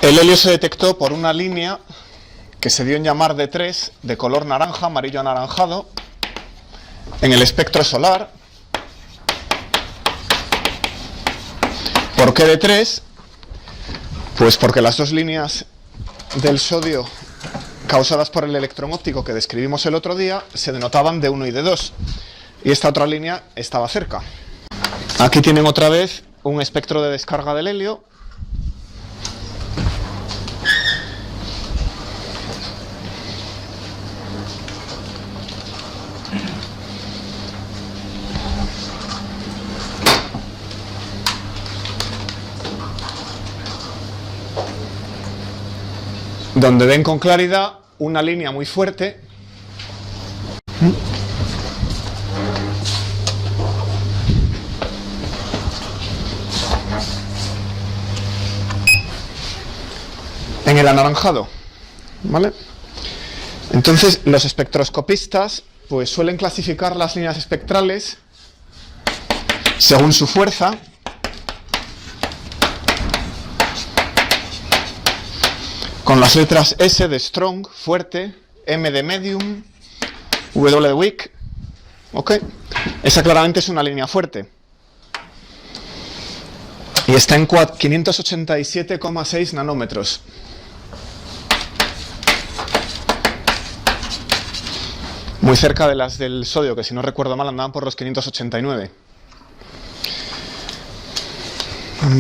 El helio se detectó por una línea que se dio en llamar D3, de color naranja, amarillo anaranjado, en el espectro solar. ¿Por qué D3? Pues porque las dos líneas del sodio causadas por el electrón óptico que describimos el otro día se denotaban D1 y D2, y esta otra línea estaba cerca. Aquí tienen otra vez un espectro de descarga del helio. Donde ven con claridad una línea muy fuerte en el anaranjado, ¿vale? Entonces los espectroscopistas pues suelen clasificar las líneas espectrales según su fuerza con las letras S de strong, fuerte, M de medium, W de weak, ¿ok? Esa claramente es una línea fuerte. Y está en 587,6 nanómetros. Muy cerca de las del sodio, que si no recuerdo mal andaban por los 589.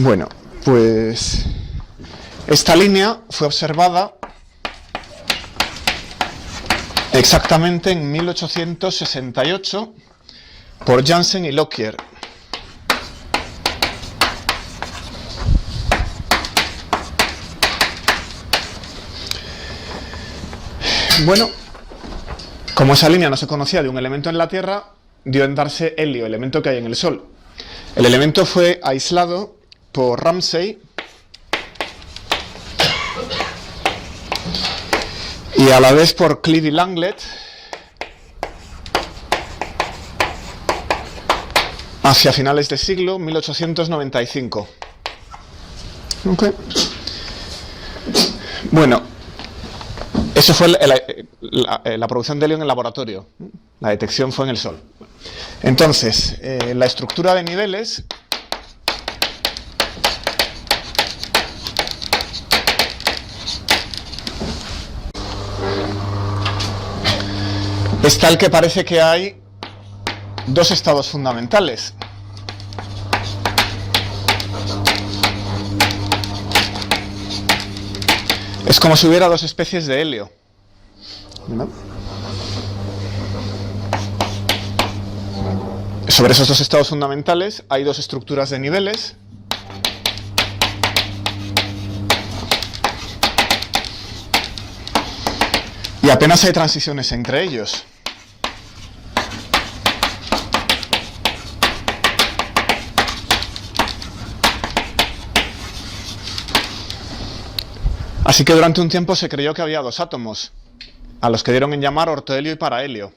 Bueno, pues esta línea fue observada exactamente en 1868 por Janssen y Lockyer. Bueno, como esa línea no se conocía de un elemento en la Tierra, dio en darse helio, elemento que hay en el Sol. El elemento fue aislado por Ramsay y a la vez por Cleave y Langlet hacia finales de siglo, 1895. Okay. Bueno, eso fue la producción de helio en el laboratorio. La detección fue en el Sol. Entonces, la estructura de niveles es tal que parece que hay dos estados fundamentales. Es como si hubiera dos especies de helio, ¿no? Sobre esos dos estados fundamentales hay dos estructuras de niveles. Y apenas hay transiciones entre ellos. Así que durante un tiempo se creyó que había dos átomos, a los que dieron en llamar ortohelio y parahelio.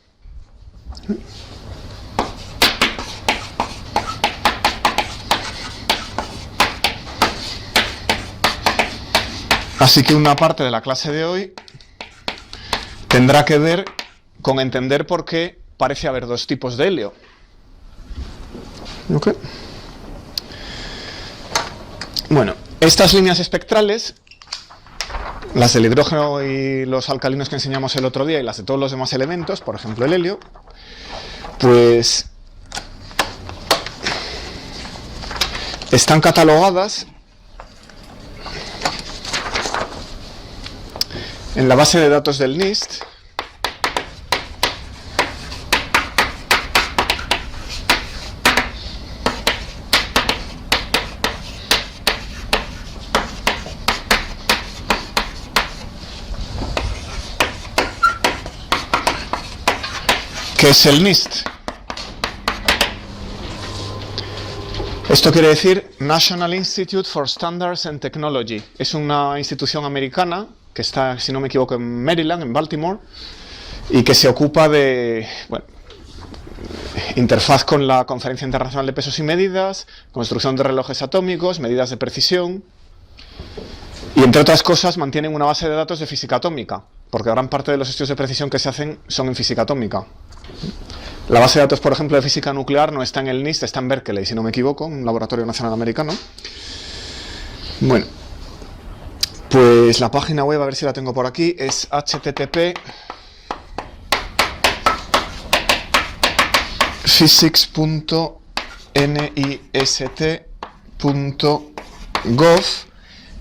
Así que una parte de la clase de hoy tendrá que ver con entender por qué parece haber dos tipos de helio. ¿Okay? Bueno, estas líneas espectrales, las del hidrógeno y los alcalinos que enseñamos el otro día y las de todos los demás elementos, por ejemplo el helio, pues están catalogadas en la base de datos del NIST ¿Qué es el NIST? Esto quiere decir National Institute for Standards and Technology. Es una institución americana que está, si no me equivoco, en Maryland, en Baltimore, y que se ocupa de, bueno, interfaz con la Conferencia Internacional de Pesos y Medidas, construcción de relojes atómicos, medidas de precisión. Y entre otras cosas mantienen una base de datos de física atómica, porque gran parte de los estudios de precisión que se hacen son en física atómica. La base de datos, por ejemplo, de física nuclear no está en el NIST, está en Berkeley, si no me equivoco, un laboratorio nacional americano. Bueno, pues la página web, a ver si la tengo por aquí, es http://physics.nist.gov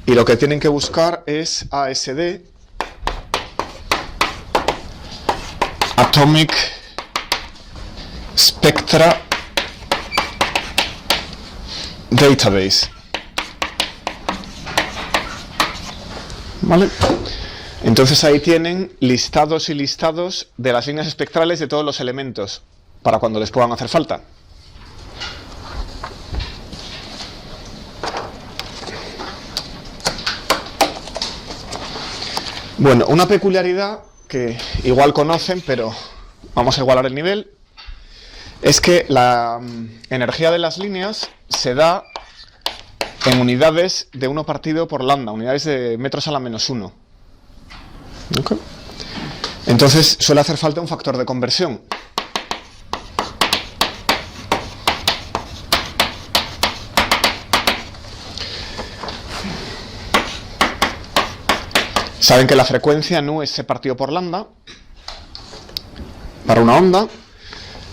y lo que tienen que buscar es ASD, Atomic Spectra Database. ¿Vale? Entonces ahí tienen listados y listados de las líneas espectrales de todos los elementos para cuando les puedan hacer falta. Bueno, una peculiaridad que igual conocen, pero vamos a igualar el nivel, es que la energía de las líneas se da en unidades de 1 partido por lambda, unidades de metros a la menos 1. ¿Okay? Entonces suele hacer falta un factor de conversión. Saben que la frecuencia nu es c partido por lambda para una onda.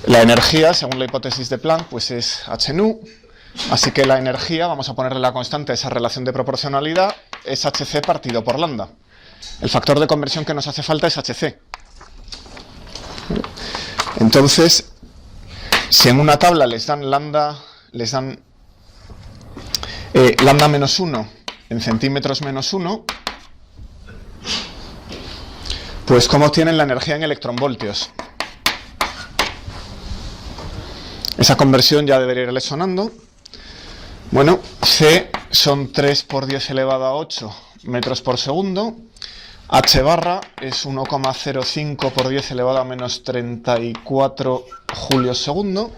La energía, según la hipótesis de Planck, pues es h nu. Así que la energía, vamos a ponerle la constante a esa relación de proporcionalidad, es hc partido por lambda. El factor de conversión que nos hace falta es hc. Entonces, si en una tabla les dan lambda menos 1 en centímetros menos 1, pues ¿cómo obtienen la energía en electronvoltios? Esa conversión ya debería irle sonando. Bueno, C son 3 por 10 elevado a 8 metros por segundo. H barra es 1,05 por 10 elevado a menos 34 julios segundo.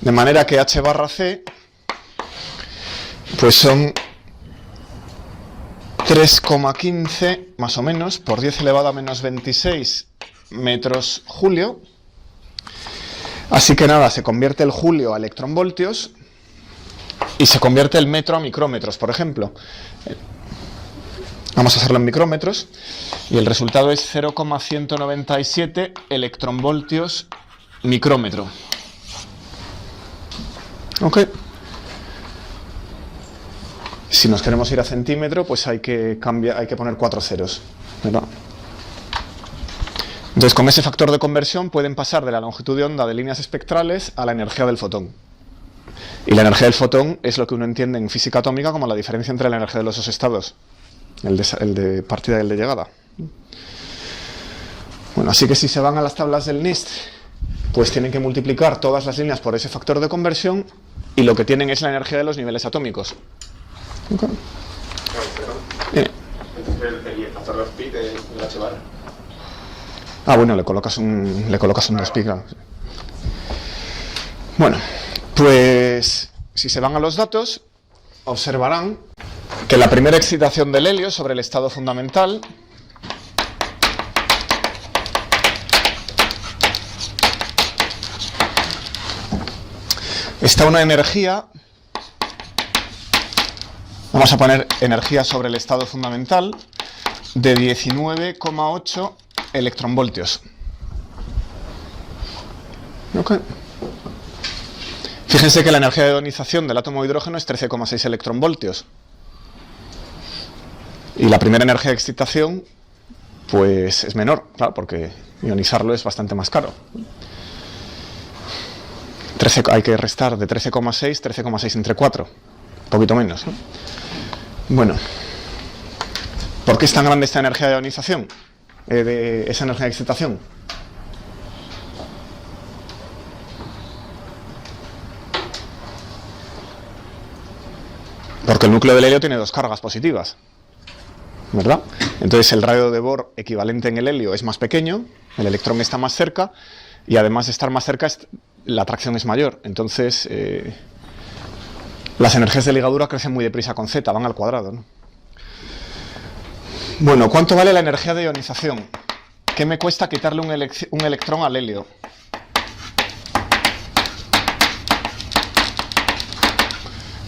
De manera que H barra C pues son 3,15 más o menos por 10 elevado a menos 26 metros julio. Así que nada, se convierte el julio a electronvoltios y se convierte el metro a micrómetros, por ejemplo. Vamos a hacerlo en micrómetros y el resultado es 0,197 electronvoltios micrómetro. ¿Ok? Si nos queremos ir a centímetro, pues hay que poner 4 ceros, ¿verdad? Entonces, con ese factor de conversión pueden pasar de la longitud de onda de líneas espectrales a la energía del fotón. Y la energía del fotón es lo que uno entiende en física atómica como la diferencia entre la energía de los dos estados, el de partida y el de llegada. Bueno, así que si se van a las tablas del NIST, pues tienen que multiplicar todas las líneas por ese factor de conversión y lo que tienen es la energía de los niveles atómicos. Okay. El factor de pi del H bar. Ah, bueno, le colocas un 2pi, claro. Bueno, pues si se van a los datos, observarán que la primera excitación del helio sobre el estado fundamental está una energía, vamos a poner energía sobre el estado fundamental, de 19,8 electronvoltios. Okay. Fíjense que la energía de ionización del átomo de hidrógeno es 13,6 electronvoltios. Y la primera energía de excitación, pues es menor, claro, porque ionizarlo es bastante más caro. Hay que restar de 13,6 entre 4, un poquito menos, ¿no? Bueno, ¿por qué es tan grande esta energía de ionización? De esa energía de excitación. Porque el núcleo del helio tiene 2 cargas positivas, ¿verdad? Entonces el radio de Bohr equivalente en el helio es más pequeño, el electrón está más cerca y además de estar más cerca la atracción es mayor. Entonces las energías de ligadura crecen muy deprisa con Z, van al cuadrado, ¿no? Bueno, ¿cuánto vale la energía de ionización? ¿Qué me cuesta quitarle un electrón al helio?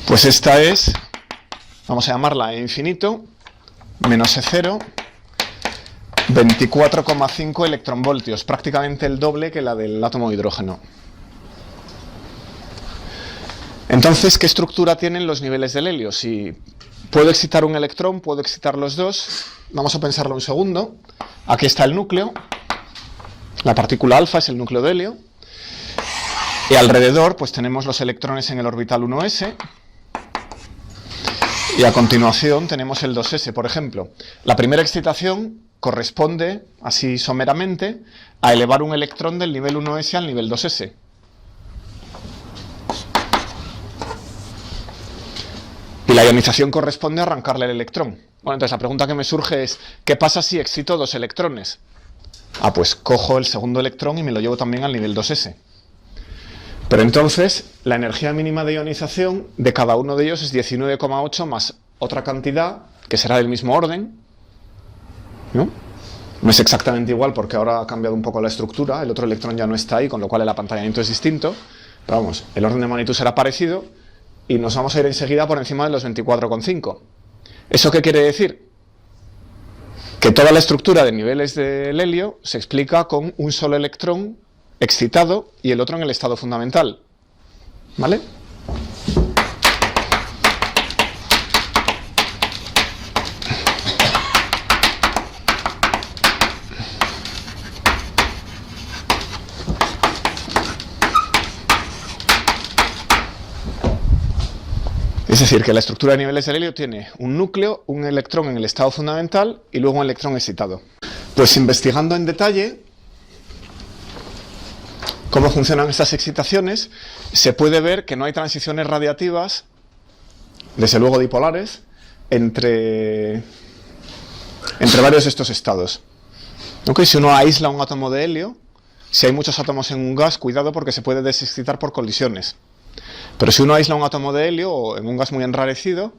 Pues esta es, vamos a llamarla E infinito, menos E0, 24,5 electronvoltios, prácticamente el doble que la del átomo de hidrógeno. Entonces, ¿qué estructura tienen los niveles del helio? Si puedo excitar un electrón, puedo excitar los dos. Vamos a pensarlo un segundo. Aquí está el núcleo. La partícula alfa es el núcleo de helio. Y alrededor, pues tenemos los electrones en el orbital 1s. Y a continuación tenemos el 2s, por ejemplo. La primera excitación corresponde, así someramente, a elevar un electrón del nivel 1s al nivel 2s. Y la ionización corresponde a arrancarle el electrón. Bueno, entonces la pregunta que me surge es, ¿qué pasa si excito dos electrones? Ah, pues cojo el segundo electrón y me lo llevo también al nivel 2s. Pero entonces, la energía mínima de ionización de cada uno de ellos es 19,8 más otra cantidad, que será del mismo orden, ¿no? No es exactamente igual porque ahora ha cambiado un poco la estructura, el otro electrón ya no está ahí, con lo cual el apantallamiento es distinto, pero vamos, el orden de magnitud será parecido y nos vamos a ir enseguida por encima de los 24,5. ¿Eso qué quiere decir? Que toda la estructura de niveles del helio se explica con un solo electrón excitado y el otro en el estado fundamental. ¿Vale? Es decir, que la estructura de niveles del helio tiene un núcleo, un electrón en el estado fundamental y luego un electrón excitado. Pues investigando en detalle cómo funcionan estas excitaciones, se puede ver que no hay transiciones radiativas, desde luego dipolares, entre varios de estos estados. ¿Okay? Si uno aísla un átomo de helio, si hay muchos átomos en un gas, cuidado porque se puede desexcitar por colisiones. Pero si uno aísla un átomo de helio o en un gas muy enrarecido,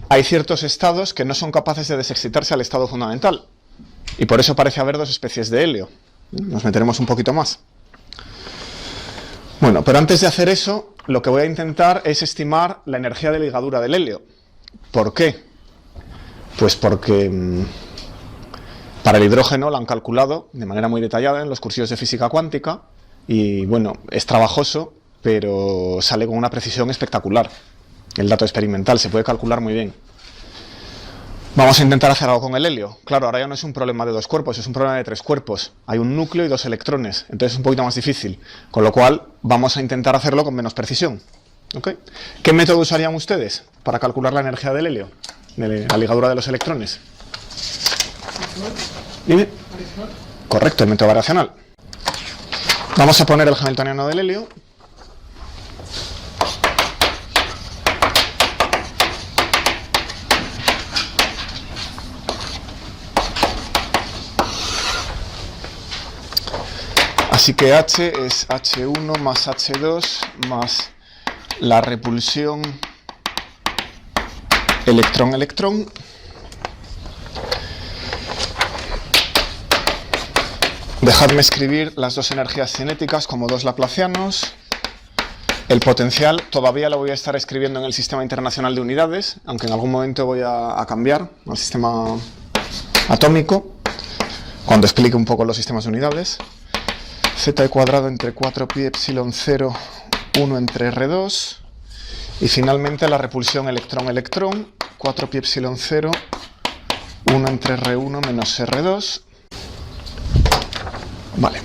hay ciertos estados que no son capaces de desexcitarse al estado fundamental. Y por eso parece haber dos especies de helio. Nos meteremos un poquito más. Bueno, pero antes de hacer eso, lo que voy a intentar es estimar la energía de ligadura del helio. ¿Por qué? Pues porque para el hidrógeno la han calculado de manera muy detallada en los cursillos de física cuántica y bueno, es trabajoso, pero sale con una precisión espectacular. El dato experimental se puede calcular muy bien. Vamos a intentar hacer algo con el helio. Claro, ahora ya no es un problema de dos cuerpos, es un problema de tres cuerpos. Hay un núcleo y dos electrones, entonces es un poquito más difícil. Con lo cual, vamos a intentar hacerlo con menos precisión. ¿Okay? ¿Qué método usarían ustedes para calcular la energía del helio? De la ligadura de los electrones. ¿Dime? Correcto, el método variacional. Vamos a poner el hamiltoniano del helio. Así que H es H1 más H2 más la repulsión electrón-electrón. Dejadme escribir las dos energías cinéticas como dos laplacianos. El potencial todavía lo voy a estar escribiendo en el sistema internacional de unidades, aunque en algún momento voy a cambiar al sistema atómico, cuando explique un poco los sistemas de unidades. Z cuadrado entre 4pi epsilon 0, 1 entre R2. Y finalmente la repulsión electrón-electrón, 4pi epsilon 0, 1 entre R1 menos R2. Vale.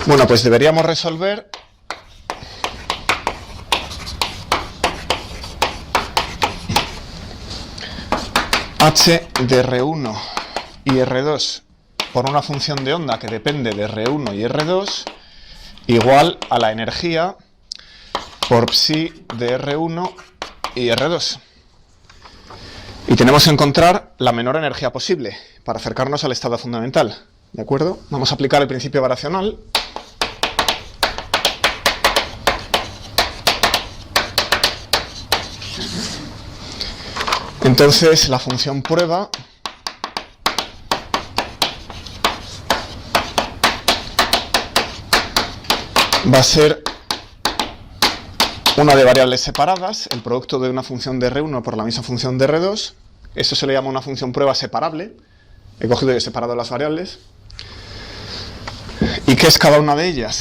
Bueno, pues deberíamos resolver H de R1 y R2 por una función de onda que depende de R1 y R2 igual a la energía por psi de R1 y R2. Y tenemos que encontrar la menor energía posible para acercarnos al estado fundamental. ¿De acuerdo? Vamos a aplicar el principio variacional. Entonces la función prueba va a ser una de variables separadas, el producto de una función de R1 por la misma función de R2. Esto se le llama una función prueba separable. He cogido y he separado las variables. ¿Y qué es cada una de ellas?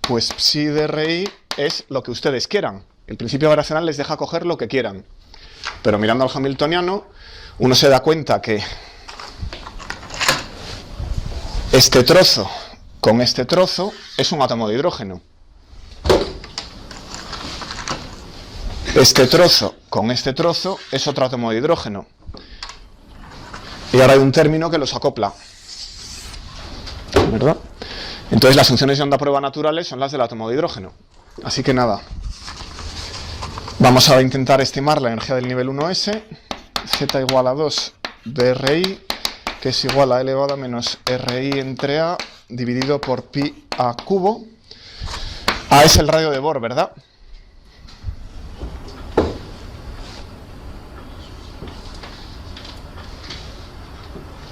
Pues psi de RI es lo que ustedes quieran. El principio variacional les deja coger lo que quieran. Pero mirando al hamiltoniano, uno se da cuenta que este trozo con este trozo es un átomo de hidrógeno. Este trozo con este trozo es otro átomo de hidrógeno. Y ahora hay un término que los acopla, ¿verdad? Entonces las funciones de onda prueba naturales son las del átomo de hidrógeno. Así que nada. Vamos a intentar estimar la energía del nivel 1s, z igual a 2 de RI, que es igual a elevado a menos RI entre A dividido por pi a cubo. A es el radio de Bohr, ¿verdad?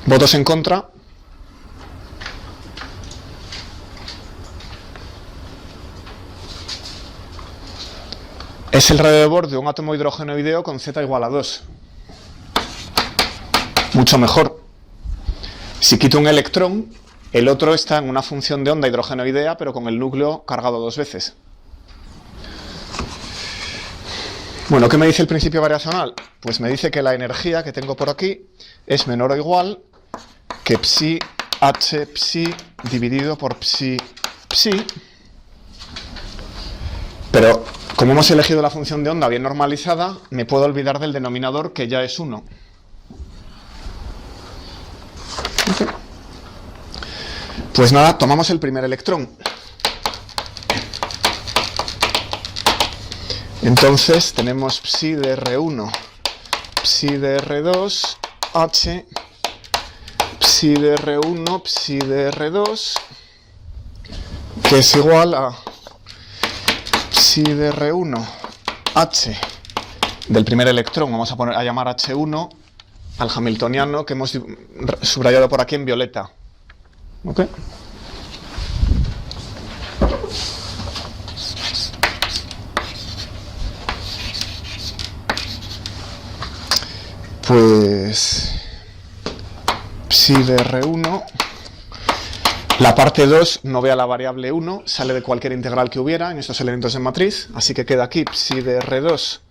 ¿Votos en contra? Es el radio de Bohr de un átomo hidrogenoideo con z igual a 2. Mucho mejor. Si quito un electrón, el otro está en una función de onda hidrogenoidea, pero con el núcleo cargado 2 veces. Bueno, ¿qué me dice el principio variacional? Pues me dice que la energía que tengo por aquí es menor o igual que psi h psi dividido por psi psi. Pero como hemos elegido la función de onda bien normalizada, me puedo olvidar del denominador, que ya es 1. Okay. Pues nada, tomamos el primer electrón. Entonces tenemos psi de R1, psi de R2, H, psi de R1, psi de R2, que es igual a psi de R1, H del primer electrón, vamos a llamar H1 al hamiltoniano que hemos subrayado por aquí en violeta. ¿Ok? Pues psi de R1, la parte 2 no ve a la variable 1, sale de cualquier integral que hubiera en estos elementos de matriz, así que queda aquí psi de R2,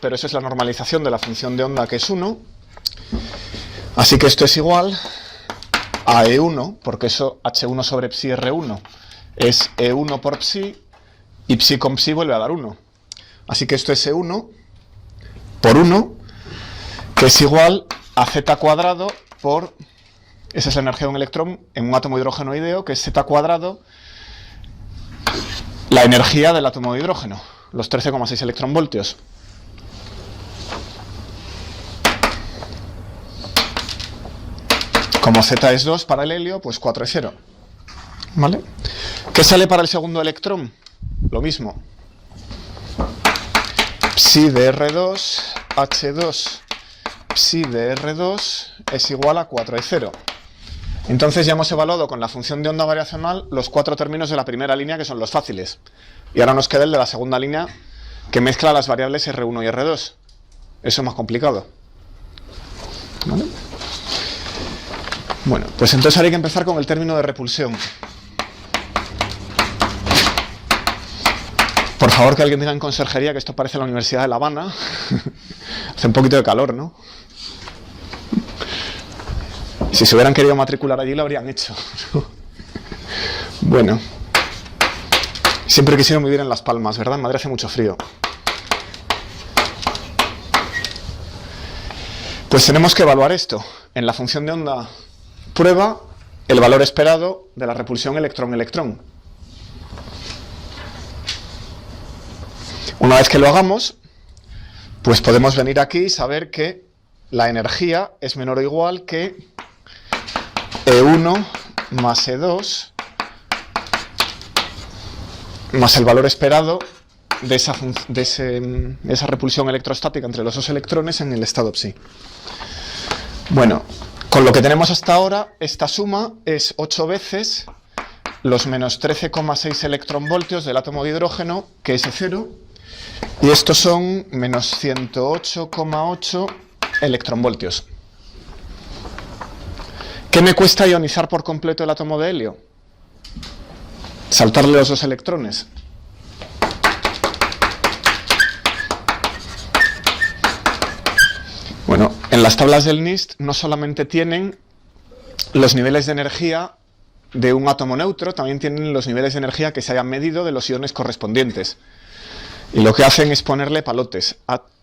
pero eso es la normalización de la función de onda, que es 1, así que esto es igual a E1, porque eso H1 sobre psi R1 es E1 por psi, y psi con psi vuelve a dar 1, así que esto es E1 por 1, que es igual a z cuadrado por, esa es la energía de un electrón en un átomo hidrogenoideo, que es z cuadrado, la energía del átomo de hidrógeno, los 13,6 electronvoltios. Como z es 2 para el helio, pues 4 es 0. ¿Vale? ¿Qué sale para el segundo electrón? Lo mismo. Psi de R2, H2, psi de R2 es igual a 4E0. Entonces ya hemos evaluado con la función de onda variacional los 4 términos de la primera línea, que son los fáciles. Y ahora nos queda el de la segunda línea, que mezcla las variables R1 y R2. Eso es más complicado. ¿Vale? Bueno, pues entonces hay que empezar con el término de repulsión. Por favor, que alguien diga en conserjería que esto parece la Universidad de La Habana. Hace un poquito de calor, ¿no? Si se hubieran querido matricular allí, lo habrían hecho. Bueno. Siempre quisieron vivir en Las Palmas, ¿verdad? En Madrid hace mucho frío. Pues tenemos que evaluar esto. En la función de onda prueba, el valor esperado de la repulsión electrón-electrón. Una vez que lo hagamos, pues podemos venir aquí y saber que la energía es menor o igual que E1 más E2 más el valor esperado de esa repulsión electrostática entre los dos electrones en el estado psi. Bueno, con lo que tenemos hasta ahora, esta suma es 8 veces los menos 13,6 electronvoltios del átomo de hidrógeno, que es E0, y estos son menos 108,8 electronvoltios. ¿Qué me cuesta ionizar por completo el átomo de helio? Saltarle los dos electrones. Bueno, en las tablas del NIST no solamente tienen los niveles de energía de un átomo neutro, también tienen los niveles de energía que se hayan medido de los iones correspondientes. Y lo que hacen es ponerle palotes,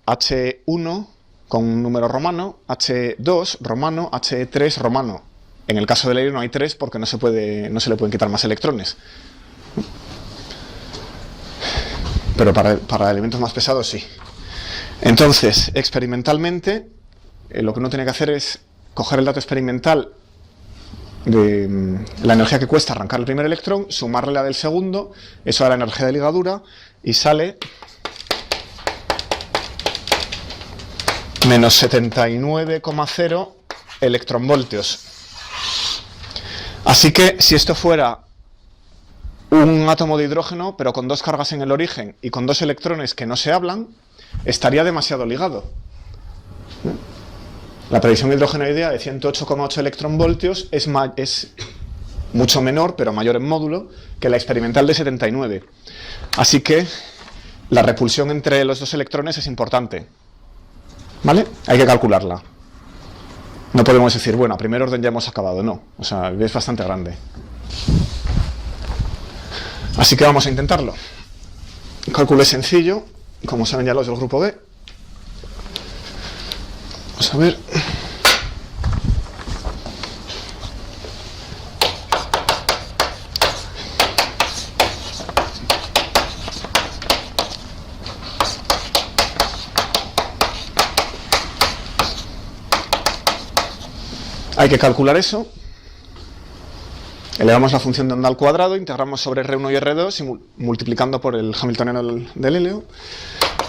H1 con un número romano, H2 romano, H3 romano. En el caso del helio no hay 3 porque no se le pueden quitar más electrones. Pero para elementos más pesados sí. Entonces, experimentalmente, lo que uno tiene que hacer es coger el dato experimental de la energía que cuesta arrancar el primer electrón, sumarle la del segundo, eso da la energía de ligadura, y sale menos 79,0 electronvoltios. Así que, si esto fuera un átomo de hidrógeno, pero con 2 cargas en el origen y con 2 electrones que no se hablan, estaría demasiado ligado. La previsión hidrogenoidea de 108,8 electronvoltios es mucho menor, pero mayor en módulo, que la experimental de 79. Así que la repulsión entre los 2 electrones es importante. ¿Vale? Hay que calcularla. No podemos decir, bueno, a primer orden ya hemos acabado, no. O sea, es bastante grande. Así que vamos a intentarlo. El cálculo es sencillo, como saben ya los del grupo B. Vamos a ver. Hay que calcular eso. Elevamos la función de onda al cuadrado, integramos sobre R1 y R2 y multiplicando por el hamiltoniano del helio.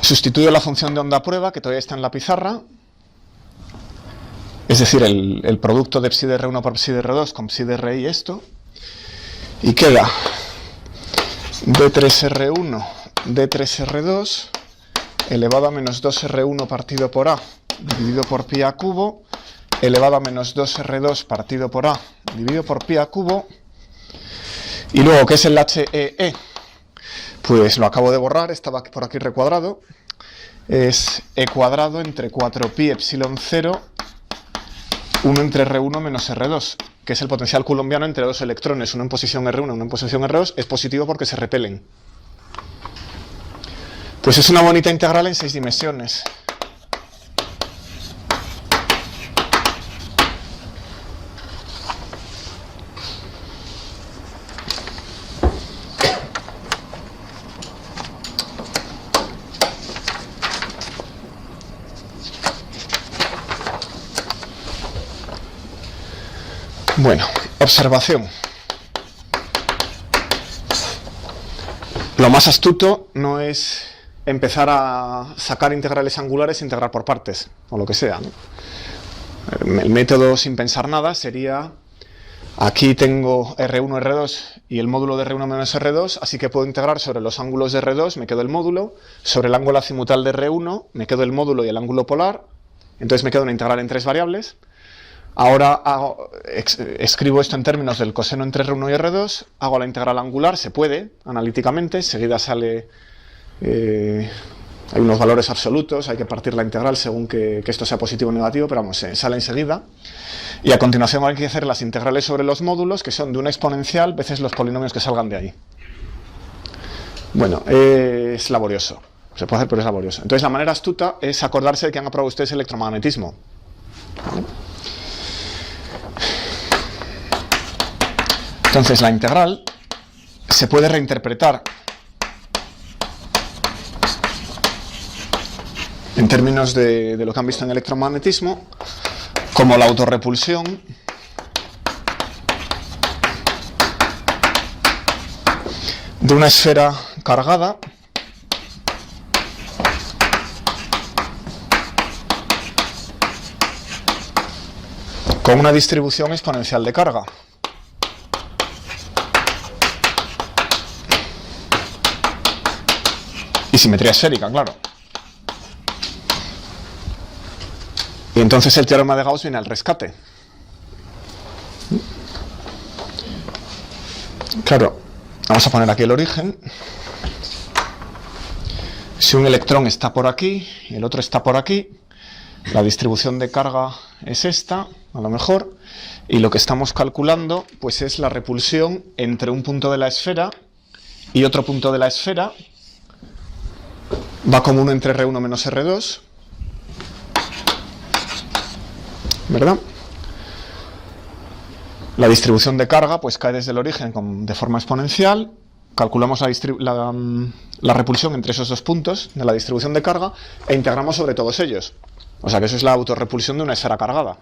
Sustituyo la función de onda a prueba, que todavía está en la pizarra. Es decir, el producto de psi de R1 por psi de R2 con psi de Ri, esto. Y queda D3R1, D3R2, elevado a menos 2R1 partido por A, dividido por pi a cubo, elevado a menos 2R2 partido por A, dividido por pi a cubo. Y luego, ¿qué es el HEE? Pues lo acabo de borrar, estaba por aquí recuadrado. Es E cuadrado entre 4pi epsilon 0, 1 entre R1 menos R2, que es el potencial coulombiano entre 2 electrones, uno en posición R1 y uno en posición R2, es positivo porque se repelen. Pues es una bonita integral en 6 dimensiones. Bueno, observación. Lo más astuto no es empezar a sacar integrales angulares e integrar por partes, o lo que sea, ¿no? El método sin pensar nada sería, aquí tengo R1, R2 y el módulo de R1 menos R2, así que puedo integrar sobre los ángulos de R2, me quedo el módulo, sobre el ángulo azimutal de R1, me quedo el módulo y el ángulo polar, entonces me queda una integral en 3 variables. Ahora escribo esto en términos del coseno entre R1 y R2, hago la integral angular, se puede, analíticamente, enseguida sale, hay unos valores absolutos, hay que partir la integral según que esto sea positivo o negativo, pero vamos, sale enseguida. Y a continuación hay que hacer las integrales sobre los módulos, que son de una exponencial veces los polinomios que salgan de ahí. Bueno, es laborioso, se puede hacer, pero es laborioso. Entonces la manera astuta es acordarse de que han aprobado ustedes electromagnetismo. ¿Vale? Entonces la integral se puede reinterpretar en términos de lo que han visto en electromagnetismo como la autorrepulsión de una esfera cargada con una distribución exponencial de carga. Y simetría esférica, claro. Y entonces el teorema de Gauss viene al rescate. Claro, vamos a poner aquí el origen. Si un electrón está por aquí y el otro está por aquí, la distribución de carga es esta, a lo mejor, y lo que estamos calculando pues es la repulsión entre un punto de la esfera y otro punto de la esfera. Va como 1 entre R1 menos R2, ¿verdad? La distribución de carga pues cae desde el origen de forma exponencial. Calculamos la repulsión entre esos dos puntos de la distribución de carga e integramos sobre todos ellos. O sea que eso es la autorrepulsión de una esfera cargada.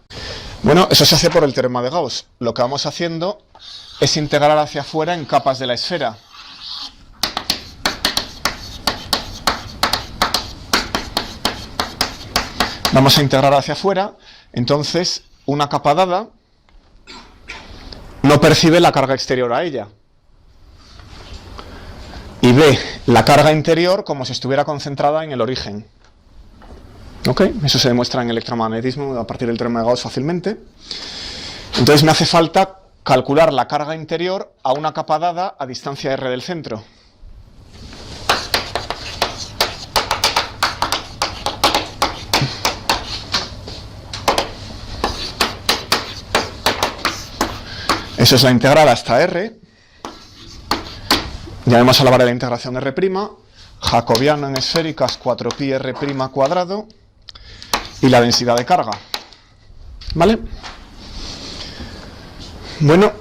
Bueno, eso se hace por el teorema de Gauss. Lo que vamos haciendo es integrar hacia afuera en capas de la esfera. Vamos a integrar hacia afuera, entonces una capa dada no percibe la carga exterior a ella y ve la carga interior como si estuviera concentrada en el origen. ¿Ok? Eso se demuestra en electromagnetismo a partir del teorema de Gauss fácilmente. Entonces me hace falta calcular la carga interior a una capa dada a distancia r del centro. Eso es la integral hasta R. Llamemos a la variable de integración R', jacobiano en esféricas 4pi R' cuadrado y la densidad de carga. ¿Vale? Bueno,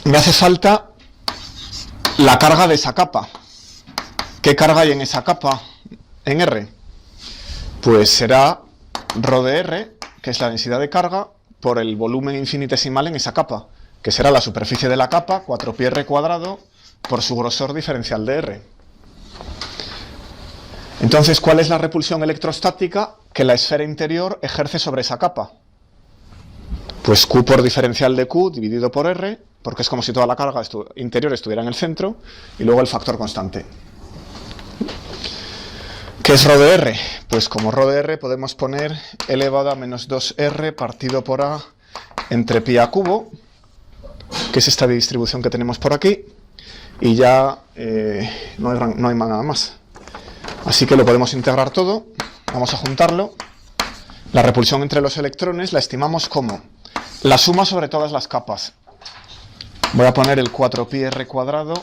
me hace falta la carga de esa capa. ¿Qué carga hay en esa capa en R? Pues será ρ de R, que es la densidad de carga, por el volumen infinitesimal en esa capa, que será la superficie de la capa, 4pi R cuadrado, por su grosor diferencial de R. Entonces, ¿cuál es la repulsión electrostática que la esfera interior ejerce sobre esa capa? Pues Q por diferencial de Q dividido por R, porque es como si toda la carga interior estuviera en el centro, y luego el factor constante. ¿Qué es ρ de R? Pues como ρ de R podemos poner elevado a menos 2R partido por A entre pi a cubo, que es esta distribución que tenemos por aquí, y ya no hay nada más. Así que lo podemos integrar todo, vamos a juntarlo. La repulsión entre los electrones la estimamos como la suma sobre todas las capas. Voy a poner el 4pi R cuadrado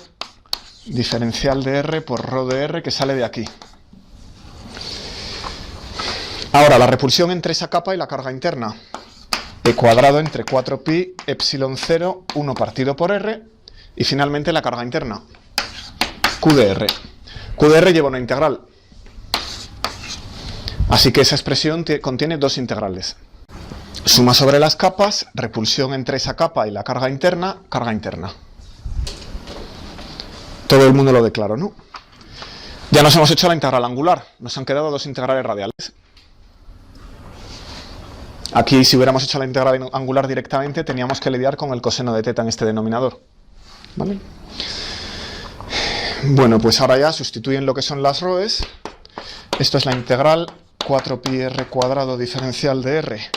diferencial de R por ρ de R que sale de aquí. Ahora, la repulsión entre esa capa y la carga interna. E cuadrado entre 4pi epsilon 0, 1 partido por R, y finalmente la carga interna, Q de R. Q de R lleva una integral. Así que esa expresión contiene dos integrales. Suma sobre las capas, repulsión entre esa capa y la carga interna, carga interna. Todo el mundo lo declaró, ¿no? Ya nos hemos hecho la integral angular, nos han quedado dos integrales radiales. Aquí, si hubiéramos hecho la integral angular directamente, teníamos que lidiar con el coseno de teta en este denominador. ¿Vale? Bueno, pues ahora ya sustituyen lo que son las ρ's. Esto es la integral 4pi R cuadrado diferencial de R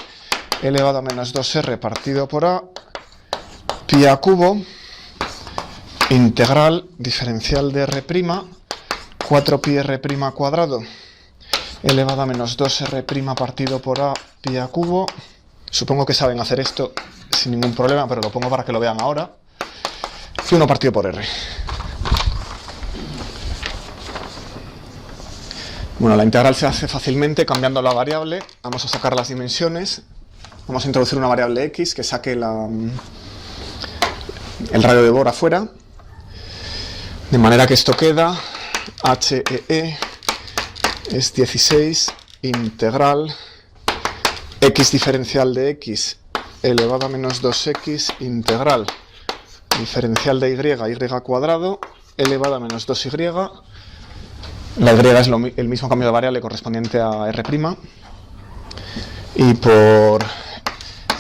elevado a menos 2R partido por A, pi a cubo, integral diferencial de R', 4pi R' cuadrado elevado a menos 2R' partido por A, pi a cubo. Supongo que saben hacer esto sin ningún problema, pero lo pongo para que lo vean ahora. Y 1 partido por R. Bueno, la integral se hace fácilmente cambiando la variable. Vamos a sacar las dimensiones. Vamos a introducir una variable x que saque el radio de Bohr afuera. De manera que esto queda HEE es 16 integral x diferencial de x elevado a menos 2x integral diferencial de y cuadrado elevado a menos 2y. La y es el mismo cambio de variable correspondiente a R'. Y por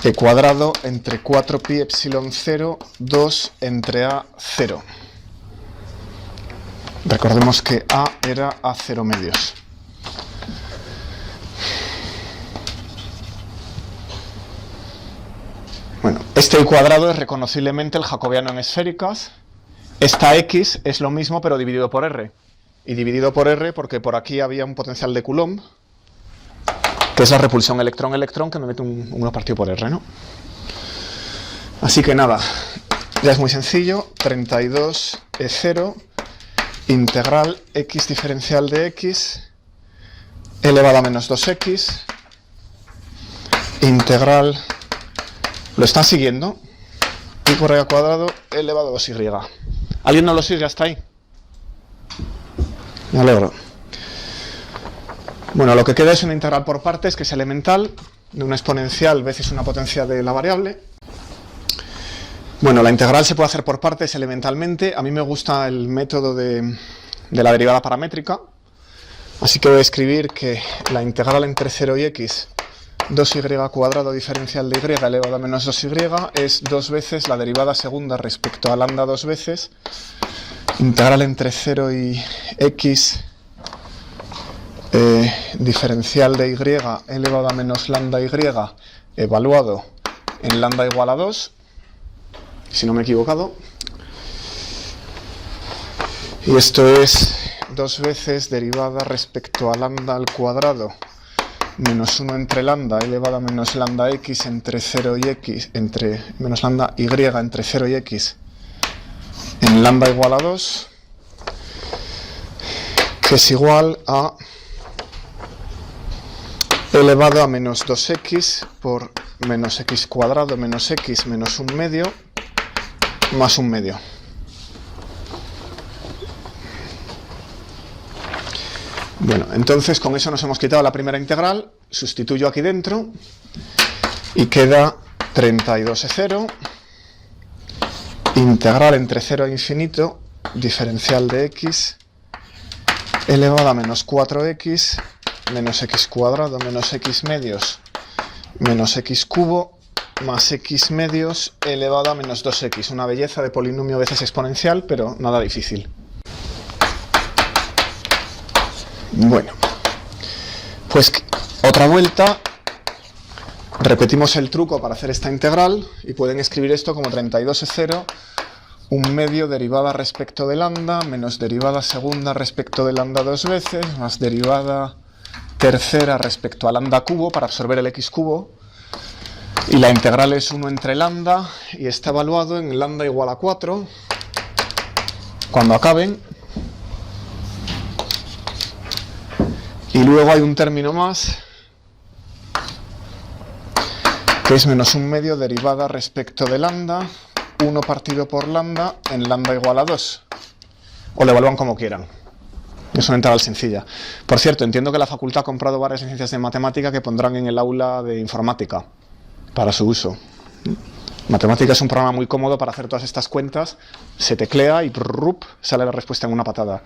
E cuadrado entre 4pi epsilon 0, 2 entre A 0. Recordemos que A era A0 medios. Bueno, este cuadrado es reconociblemente el jacobiano en esféricas. Esta X es lo mismo pero dividido por R. Y dividido por R porque por aquí había un potencial de Coulomb, que es la repulsión electrón-electrón, que me mete un 1 partido por R, ¿no? Así que nada, ya es muy sencillo. 32E0 integral X diferencial de X elevado a menos 2X integral, ¿lo están siguiendo? Pi por R al cuadrado elevado a 2Y. ¿Alguien no lo sigue hasta ahí? Me alegro. Bueno, lo que queda es una integral por partes, que es elemental, de una exponencial veces una potencia de la variable. Bueno, la integral se puede hacer por partes elementalmente. A mí me gusta el método de la derivada paramétrica, así que voy a escribir que la integral entre 0 y x 2y cuadrado diferencial de y elevado a menos 2y es 2 veces la derivada segunda respecto a lambda 2 veces, integral entre 0 y x diferencial de y elevado a menos lambda y evaluado en lambda igual a 2, si no me he equivocado. Y esto es 2 veces derivada respecto a lambda al cuadrado menos 1 entre lambda elevado a menos lambda x entre 0 y x, entre menos lambda y entre 0 y x en lambda igual a 2, que es igual a elevado a menos 2x por menos x cuadrado menos x menos 1 medio más 1 medio. Bueno, entonces con eso nos hemos quitado la primera integral, sustituyo aquí dentro y queda 32E0 integral entre 0 e infinito diferencial de x elevado a menos 4x menos x cuadrado menos x medios menos x cubo más x medios elevado a menos 2x. Una belleza de polinomio veces exponencial, pero nada difícil. Bueno, pues otra vuelta, repetimos el truco para hacer esta integral y pueden escribir esto como 32E0 1 medio derivada respecto de lambda menos derivada segunda respecto de lambda 2 veces más derivada tercera respecto a lambda cubo para absorber el x cubo, y la integral es 1 entre lambda y está evaluado en lambda igual a 4 cuando acaben. Y luego hay un término más, que es menos 1 medio derivada respecto de lambda, 1 partido por lambda en lambda igual a 2. O lo evalúan como quieran. Es una integral sencilla. Por cierto, entiendo que la facultad ha comprado varias licencias de matemática que pondrán en el aula de informática para su uso. Matemática es un programa muy cómodo para hacer todas estas cuentas, se teclea y sale la respuesta en una patada.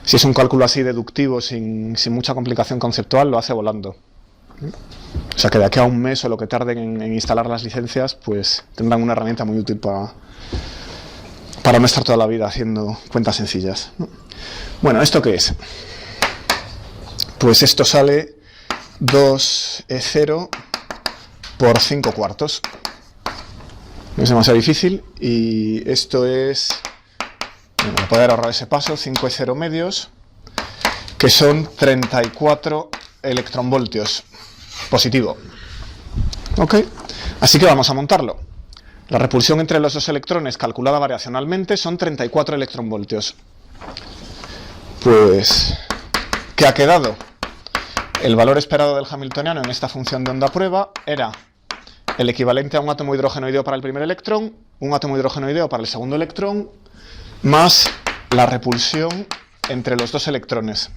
Si es un cálculo así deductivo, sin mucha complicación conceptual, lo hace volando. O sea que de aquí a un mes o lo que tarden en instalar las licencias, pues tendrán una herramienta muy útil para no estar toda la vida haciendo cuentas sencillas. Bueno, ¿esto qué es? Pues esto sale 2E0 por 5 cuartos. No es demasiado difícil. Y esto es... Bueno, voy a poder ahorrar ese paso, 5E0 medios, que son 34 electronvoltios. Positivo. ¿Ok? Así que vamos a montarlo. La repulsión entre los dos electrones calculada variacionalmente son 34 electronvoltios. Pues, ¿qué ha quedado? El valor esperado del hamiltoniano en esta función de onda prueba era el equivalente a un átomo hidrogenoideo para el primer electrón, un átomo hidrogenoideo para el segundo electrón, más la repulsión entre los dos electrones.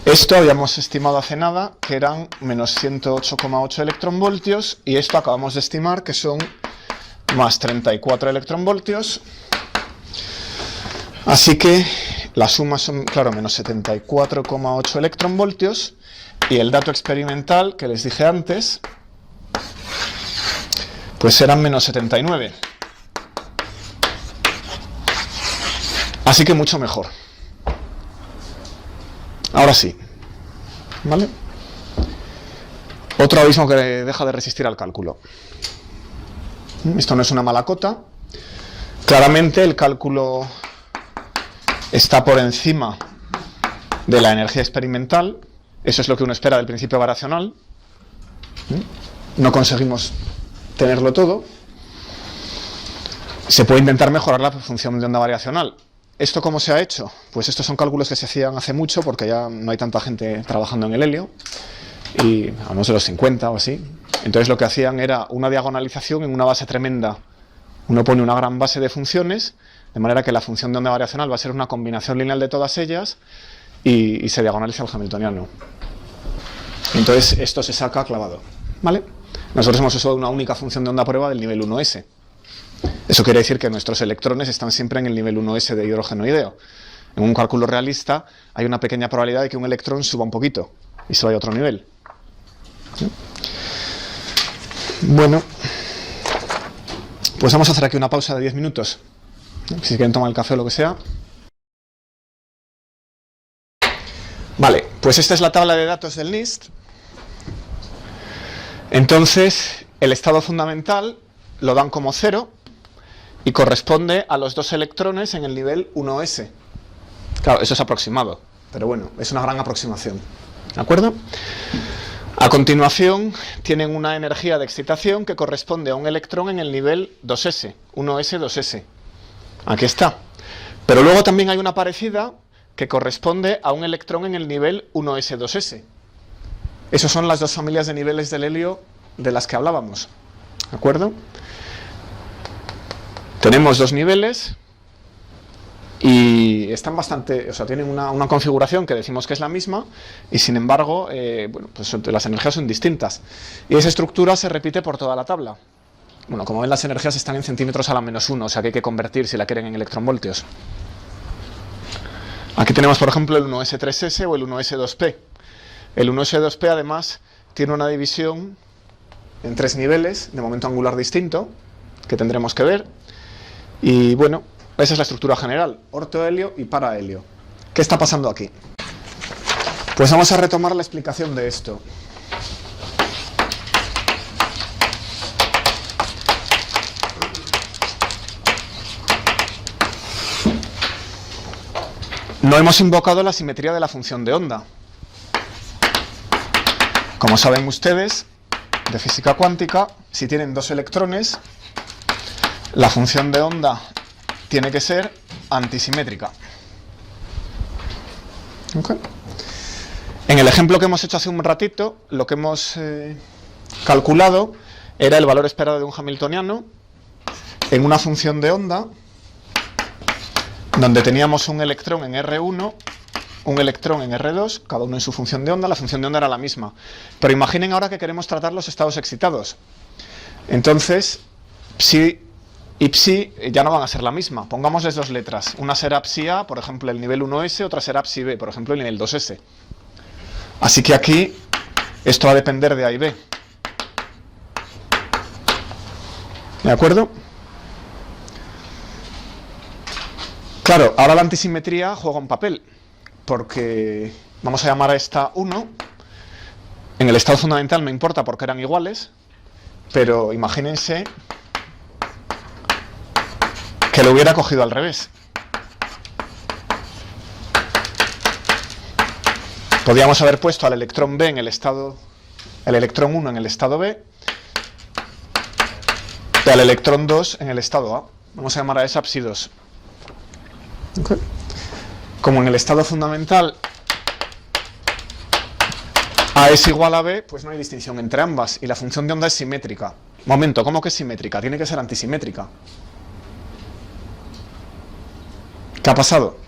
Esto habíamos estimado hace nada que eran menos 108,8 electronvoltios y esto acabamos de estimar que son más 34 electronvoltios. Así que la suma son, claro, menos 74,8 electronvoltios y el dato experimental que les dije antes pues serán menos 79. Así que mucho mejor. Ahora sí. ¿Vale? Otro abismo que deja de resistir al cálculo. Esto no es una mala cota. Claramente el cálculo está por encima de la energía experimental. Eso es lo que uno espera del principio variacional. No conseguimos tenerlo todo. Se puede intentar mejorar la función de onda variacional. ¿Esto cómo se ha hecho? Pues estos son cálculos que se hacían hace mucho, porque ya no hay tanta gente trabajando en el helio, y a menos de los 50 o así. Entonces lo que hacían era una diagonalización en una base tremenda. Uno pone una gran base de funciones, de manera que la función de onda variacional va a ser una combinación lineal de todas ellas, y se diagonaliza el hamiltoniano. Entonces esto se saca clavado, ¿vale? Nosotros hemos usado una única función de onda prueba del nivel 1s. Eso quiere decir que nuestros electrones están siempre en el nivel 1s de hidrógeno ideo. En un cálculo realista hay una pequeña probabilidad de que un electrón suba un poquito y se vaya a otro nivel. ¿Sí? Bueno, pues vamos a hacer aquí una pausa de 10 minutos. Si quieren tomar el café o lo que sea. Vale, pues esta es la tabla de datos del NIST. Entonces, el estado fundamental lo dan como 0 y corresponde a los dos electrones en el nivel 1s. Claro, eso es aproximado, pero bueno, es una gran aproximación. ¿De acuerdo? A continuación, tienen una energía de excitación que corresponde a un electrón en el nivel 2s, 1s, 2s. Aquí está. Pero luego también hay una parecida que corresponde a un electrón en el nivel 1s, 2s. Esas son las dos familias de niveles del helio de las que hablábamos. ¿De acuerdo? Tenemos dos niveles y están bastante, o sea, tienen una configuración que decimos que es la misma y sin embargo, bueno, pues las energías son distintas. Y esa estructura se repite por toda la tabla. Bueno, como ven, las energías están en centímetros a la menos 1, o sea que hay que convertir si la quieren en electronvoltios. Aquí tenemos, por ejemplo, el 1s3s o el 1s2p. El 1s2p además tiene una división en 3 niveles de momento angular distinto que tendremos que ver. Y bueno, esa es la estructura general, ortohelio y parahelio. ¿Qué está pasando aquí? Pues vamos a retomar la explicación de esto. No hemos invocado la simetría de la función de onda. Como saben ustedes, de física cuántica, si tienen dos electrones, la función de onda tiene que ser antisimétrica. ¿Okay? En el ejemplo que hemos hecho hace un ratito, lo que hemos calculado era el valor esperado de un hamiltoniano en una función de onda donde teníamos un electrón en R1, un electrón en R2, cada uno en su función de onda. La función de onda era la misma. Pero imaginen ahora que queremos tratar los estados excitados. Entonces, psi y psi ya no van a ser la misma. Pongámosles dos letras. Una será psi A, por ejemplo, el nivel 1s, otra será psi B, por ejemplo, el nivel 2s. Así que aquí esto va a depender de A y B. ¿De acuerdo? Claro, ahora la antisimetría juega un papel, porque vamos a llamar a esta 1. En el estado fundamental no importa porque eran iguales, pero imagínense que lo hubiera cogido al revés. Podríamos haber puesto al electrón B en el estado, el electrón 1 en el estado B y al electrón 2 en el estado A. Vamos a llamar a esa psi 2. Okay. Como en el estado fundamental A es igual a B, pues no hay distinción entre ambas y la función de onda es simétrica. Momento, ¿cómo que es simétrica? Tiene que ser antisimétrica. ¿Qué ha pasado?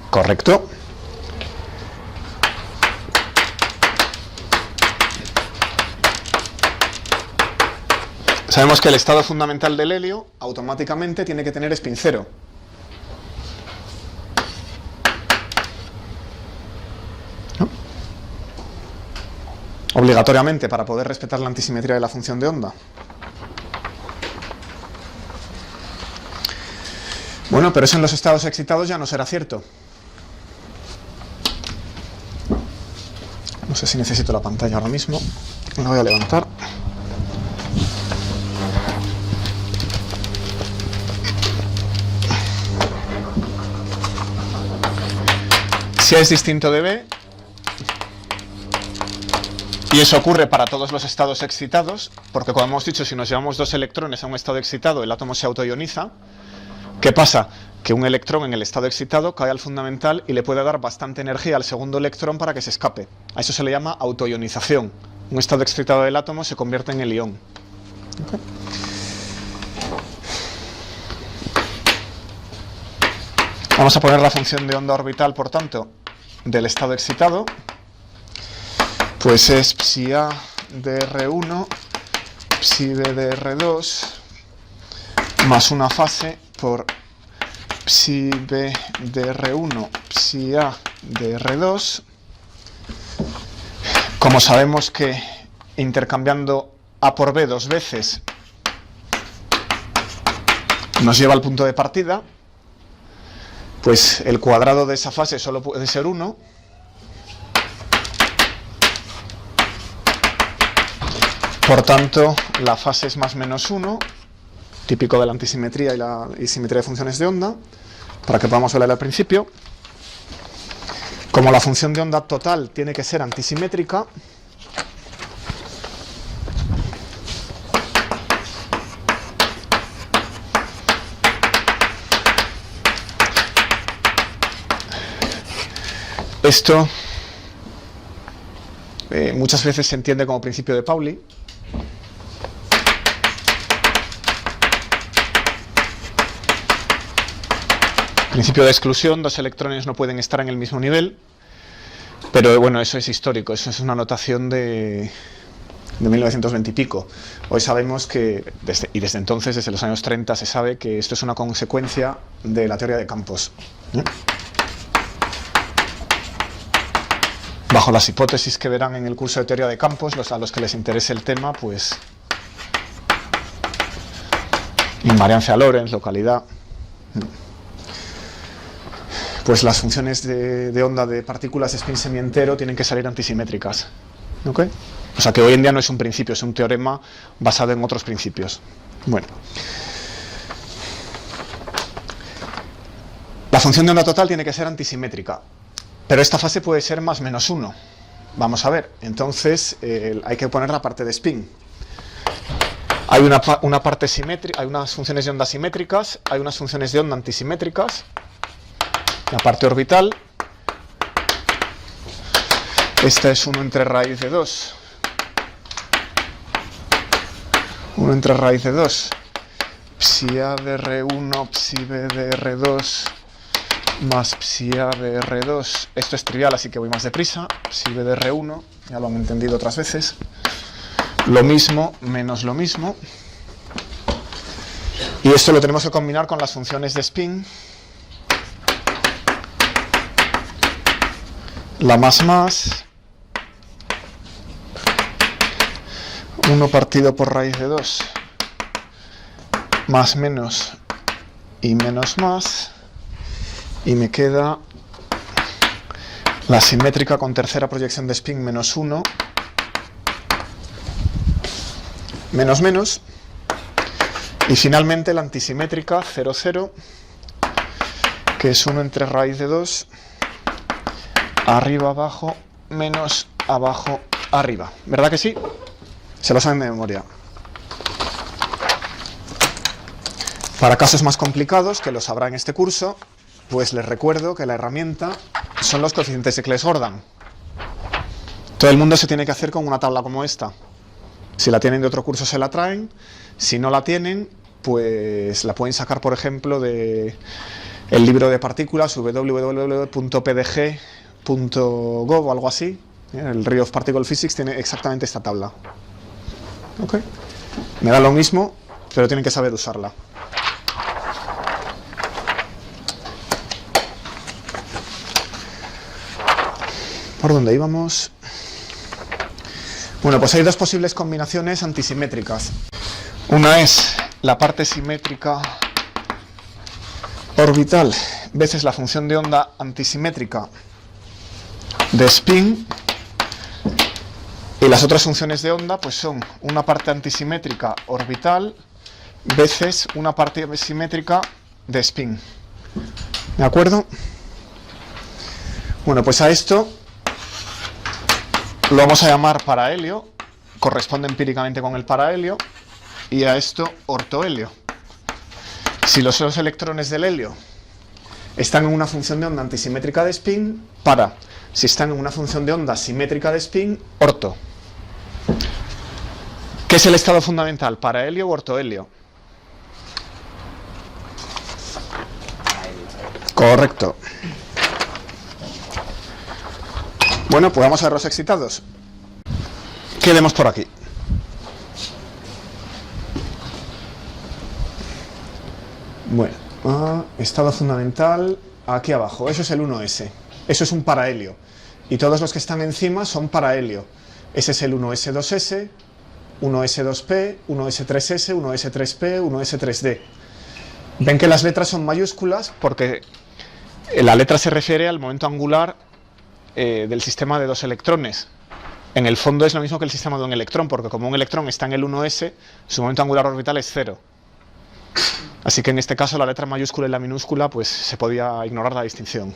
Correcto. Sabemos que el estado fundamental del helio automáticamente tiene que tener spin 0. ¿No? obligatoriamente para poder respetar la antisimetría de la función de onda. Bueno, pero eso en los estados excitados ya no será cierto. No sé si necesito la pantalla ahora mismo. La voy a levantar. Si A es distinto de B, y eso ocurre para todos los estados excitados, porque como hemos dicho, si nos llevamos dos electrones a un estado excitado, el átomo se autoioniza. ¿Qué pasa? Que un electrón en el estado excitado cae al fundamental y le puede dar bastante energía al segundo electrón para que se escape. A eso se le llama autoionización. Un estado excitado del átomo se convierte en el ión. ¿Okay? Vamos a poner la función de onda orbital, por tanto, del estado excitado. Pues es psi A de R1, psi B de R2, más una fase por psi B de R1, psi A de R2. Como sabemos que intercambiando A por B dos veces nos lleva al punto de partida, pues el cuadrado de esa fase solo puede ser 1. Por tanto, la fase es más menos 1, típico de la antisimetría y la simetría de funciones de onda, para que podamos verla al principio. Como la función de onda total tiene que ser antisimétrica, esto muchas veces se entiende como principio de Pauli. Principio de exclusión, dos electrones no pueden estar en el mismo nivel, pero bueno, eso es histórico, eso es una notación de 1920 y pico. Hoy sabemos que, desde entonces, desde los años 30, se sabe que esto es una consecuencia de la teoría de campos. Bajo las hipótesis que verán en el curso de teoría de campos, a los que les interese el tema, pues invariancia Lorentz, localidad. Pues las funciones de onda de partículas spin semientero tienen que salir antisimétricas. ¿Okay? O sea que hoy en día no es un principio, es un teorema basado en otros principios. Bueno. La función de onda total tiene que ser antisimétrica, pero esta fase puede ser más menos 1. Vamos a ver, entonces hay que poner la parte de spin. Hay una parte simétrica, hay unas funciones de onda simétricas, hay unas funciones de onda antisimétricas. La parte orbital, esta es 1 entre raíz de 2. 1 entre raíz de 2. Psi A de R1, psi B de R2, más psi A de R2. Esto es trivial, así que voy más deprisa. Psi B de R1, ya lo han entendido otras veces. Lo mismo, menos lo mismo. Y esto lo tenemos que combinar con las funciones de spin. La más, 1 partido por raíz de 2, más menos y menos más, y me queda la simétrica con tercera proyección de spin menos 1, menos menos, y finalmente la antisimétrica 0, 0, que es 1 entre raíz de 2, arriba, abajo, menos, abajo, arriba. ¿Verdad que sí? Se lo saben de memoria. Para casos más complicados, que lo sabrá en este curso, pues les recuerdo que la herramienta son los coeficientes de Clés-Jordan. Todo el mundo se tiene que hacer con una tabla como esta. Si la tienen de otro curso se la traen. Si no la tienen, pues la pueden sacar, por ejemplo, de el libro de partículas www.pdg.gov o algo así. El Review of Particle Physics tiene exactamente esta tabla. ¿Okay? Me da lo mismo, pero tienen que saber usarla. ¿Por dónde íbamos? Bueno, pues hay dos posibles combinaciones antisimétricas. Una es la parte simétrica orbital veces la función de onda antisimétrica de spin, y las otras funciones de onda pues son una parte antisimétrica orbital veces una parte simétrica de spin. ¿De acuerdo? Bueno, pues a esto lo vamos a llamar parahelio, corresponde empíricamente con el parahelio, y a esto ortohelio. Si los dos electrones del helio están en una función de onda antisimétrica de spin, para. Si están en una función de onda simétrica de spin, orto. ¿Qué es el estado fundamental? ¿Parahelio o ortohelio? Correcto. Bueno, pues vamos a ver los excitados. ¿Qué vemos por aquí? Bueno, estado fundamental aquí abajo, eso es el 1s, eso es un parahelio, y todos los que están encima son parahelio. Ese es el 1s2s, 1s2p, 1s3s, 1s3p, 1s3d. Ven que las letras son mayúsculas porque la letra se refiere al momento angular del sistema de dos electrones. En el fondo es lo mismo que el sistema de un electrón, porque como un electrón está en el 1s, su momento angular orbital es 0. Así que en este caso la letra mayúscula y la minúscula pues se podía ignorar la distinción.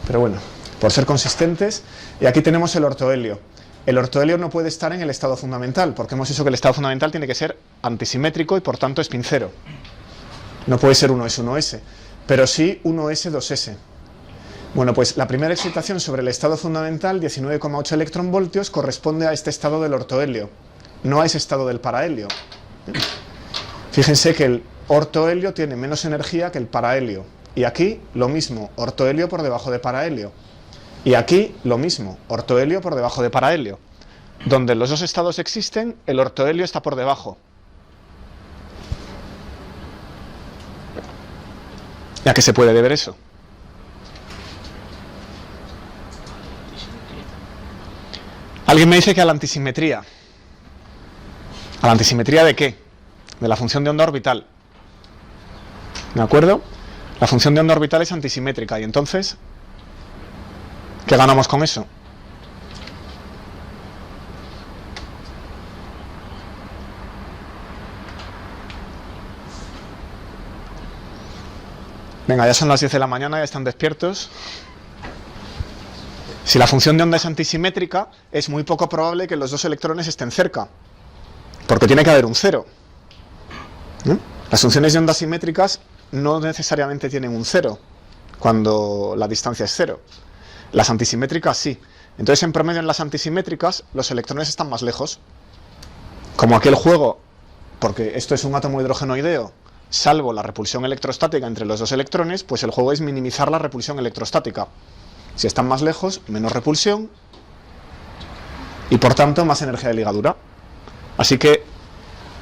Pero bueno, por ser consistentes, y aquí tenemos el ortohelio. El ortohelio no puede estar en el estado fundamental, porque hemos dicho que el estado fundamental tiene que ser antisimétrico y por tanto spin 0. No puede ser 1s1s, pero sí 1s2s. Bueno, pues la primera excitación sobre el estado fundamental, 19,8 electronvoltios, corresponde a este estado del ortohelio, no a ese estado del parahelio. Fíjense que el ortohelio tiene menos energía que el parahelio. Y aquí lo mismo, ortohelio por debajo de parahelio. Y aquí lo mismo, ortohelio por debajo de parahelio. Donde los dos estados existen, el ortohelio está por debajo. ¿Y a qué se puede deber eso? Alguien me dice que a la antisimetría. ¿A la antisimetría de qué? De la función de onda orbital. ¿De acuerdo? La función de onda orbital es antisimétrica, y entonces, ¿qué ganamos con eso? Venga, ya son las 10 de la mañana, ya están despiertos. Si la función de onda es antisimétrica, es muy poco probable que los dos electrones estén cerca, porque tiene que haber un cero. Las funciones de onda simétricas no necesariamente tienen un cero cuando la distancia es cero. Las antisimétricas sí. Entonces, en promedio, en las antisimétricas, los electrones están más lejos. Como aquí el juego, porque esto es un átomo hidrogenoideo, salvo la repulsión electrostática entre los dos electrones, pues el juego es minimizar la repulsión electrostática. Si están más lejos, menos repulsión y, por tanto, más energía de ligadura. Así que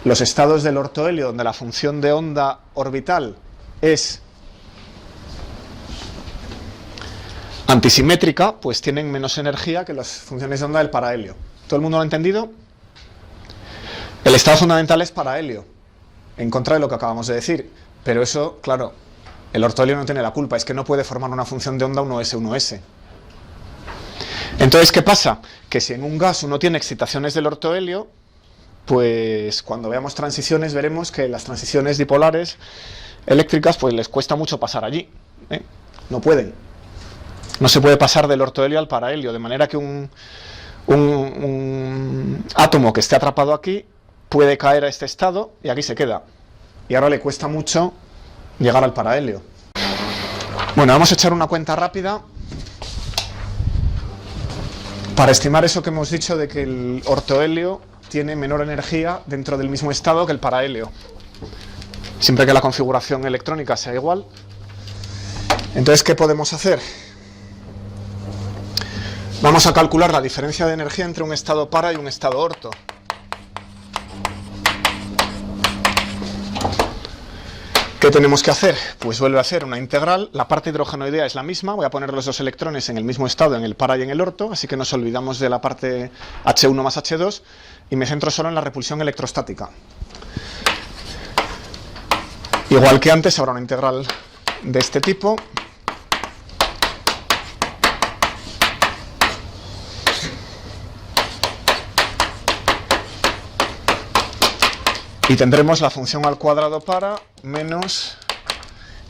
los estados del ortohelio, donde la función de onda orbital es antisimétrica, pues tienen menos energía que las funciones de onda del parahelio. ¿Todo el mundo lo ha entendido? El estado fundamental es parahelio, en contra de lo que acabamos de decir. Pero eso, claro, el ortohelio no tiene la culpa, es que no puede formar una función de onda 1s1s. Entonces, ¿qué pasa? Que si en un gas uno tiene excitaciones del ortohelio, pues cuando veamos transiciones veremos que las transiciones dipolares eléctricas pues les cuesta mucho pasar allí. No pueden. No se puede pasar del ortohelio al parahelio, de manera que un átomo que esté atrapado aquí puede caer a este estado y aquí se queda. Y ahora le cuesta mucho llegar al parahelio. Bueno, vamos a echar una cuenta rápida para estimar eso que hemos dicho de que el ortohelio tiene menor energía dentro del mismo estado que el parahelio, siempre que la configuración electrónica sea igual. Entonces, ¿qué podemos hacer? Vamos a calcular la diferencia de energía entre un estado para y un estado orto. ¿Qué tenemos que hacer? Pues vuelve a ser una integral. La parte hidrogenoidea es la misma. Voy a poner los dos electrones en el mismo estado, en el para y en el orto, así que nos olvidamos de la parte H1 más H2 y me centro solo en la repulsión electrostática. Igual que antes, habrá una integral de este tipo. Y tendremos la función al cuadrado para menos,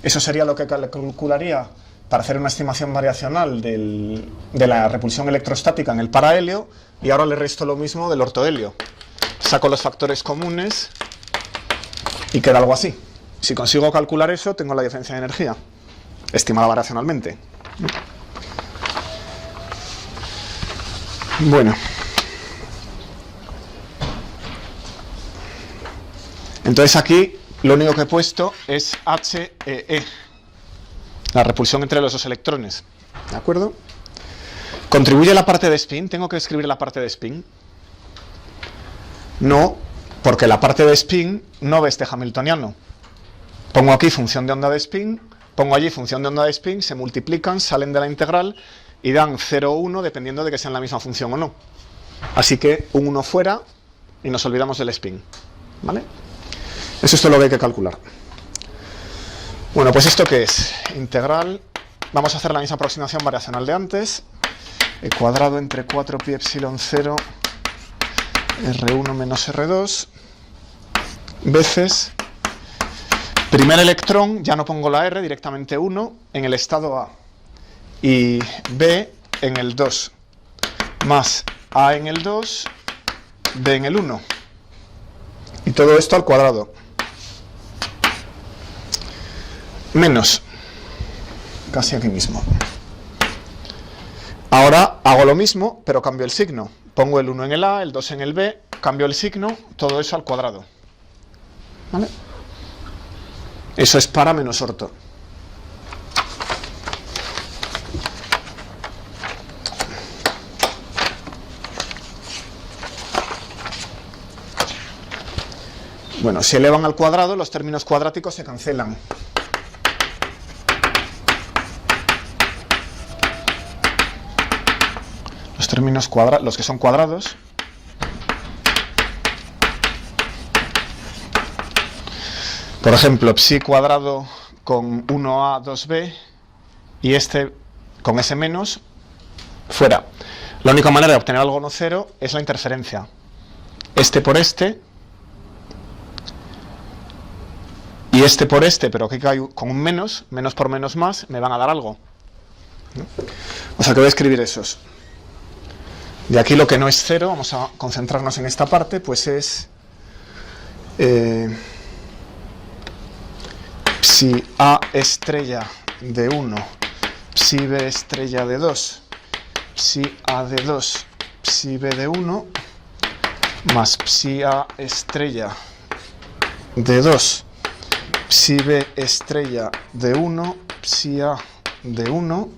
eso sería lo que calcularía para hacer una estimación variacional de la repulsión electrostática en el parahelio, y ahora le resto lo mismo del ortohelio. Saco los factores comunes y queda algo así. Si consigo calcular eso, tengo la diferencia de energía, estimada variacionalmente. Bueno. Entonces aquí lo único que he puesto es HEE, la repulsión entre los dos electrones. ¿De acuerdo? ¿Contribuye la parte de spin? ¿Tengo que escribir la parte de spin? No, porque la parte de spin no ve este hamiltoniano. Pongo aquí función de onda de spin, pongo allí función de onda de spin, se multiplican, salen de la integral y dan 0 o 1 dependiendo de que sean la misma función o no. Así que un 1 fuera y nos olvidamos del spin. ¿Vale? Eso es todo lo que hay que calcular. Bueno, pues ¿esto qué es? Integral. Vamos a hacer la misma aproximación variacional de antes. E cuadrado entre 4 pi epsilon 0 R1 menos R2 veces primer electrón, ya no pongo la R, directamente 1 en el estado A y B en el 2 más A en el 2, B en el 1 y todo esto al cuadrado. Menos, casi aquí mismo. Ahora hago lo mismo, pero cambio el signo. Pongo el 1 en el A, el 2 en el B, cambio el signo, todo eso al cuadrado. ¿Vale? Eso es para menos orto. Bueno, si elevan al cuadrado, los términos cuadráticos se cancelan. Términos los que son cuadrados, por ejemplo, psi cuadrado con 1a 2b y este con ese menos, fuera. La única manera de obtener algo no cero es la interferencia. Este por este y este por este, pero aquí con un menos por menos más, me van a dar algo. O sea que voy a escribir esos. De aquí lo que no es cero, vamos a concentrarnos en esta parte, pues es psi A estrella de 1, psi B estrella de 2, psi A de 2, psi B de 1, más psi A estrella de 2, psi B estrella de 1, psi A de 1,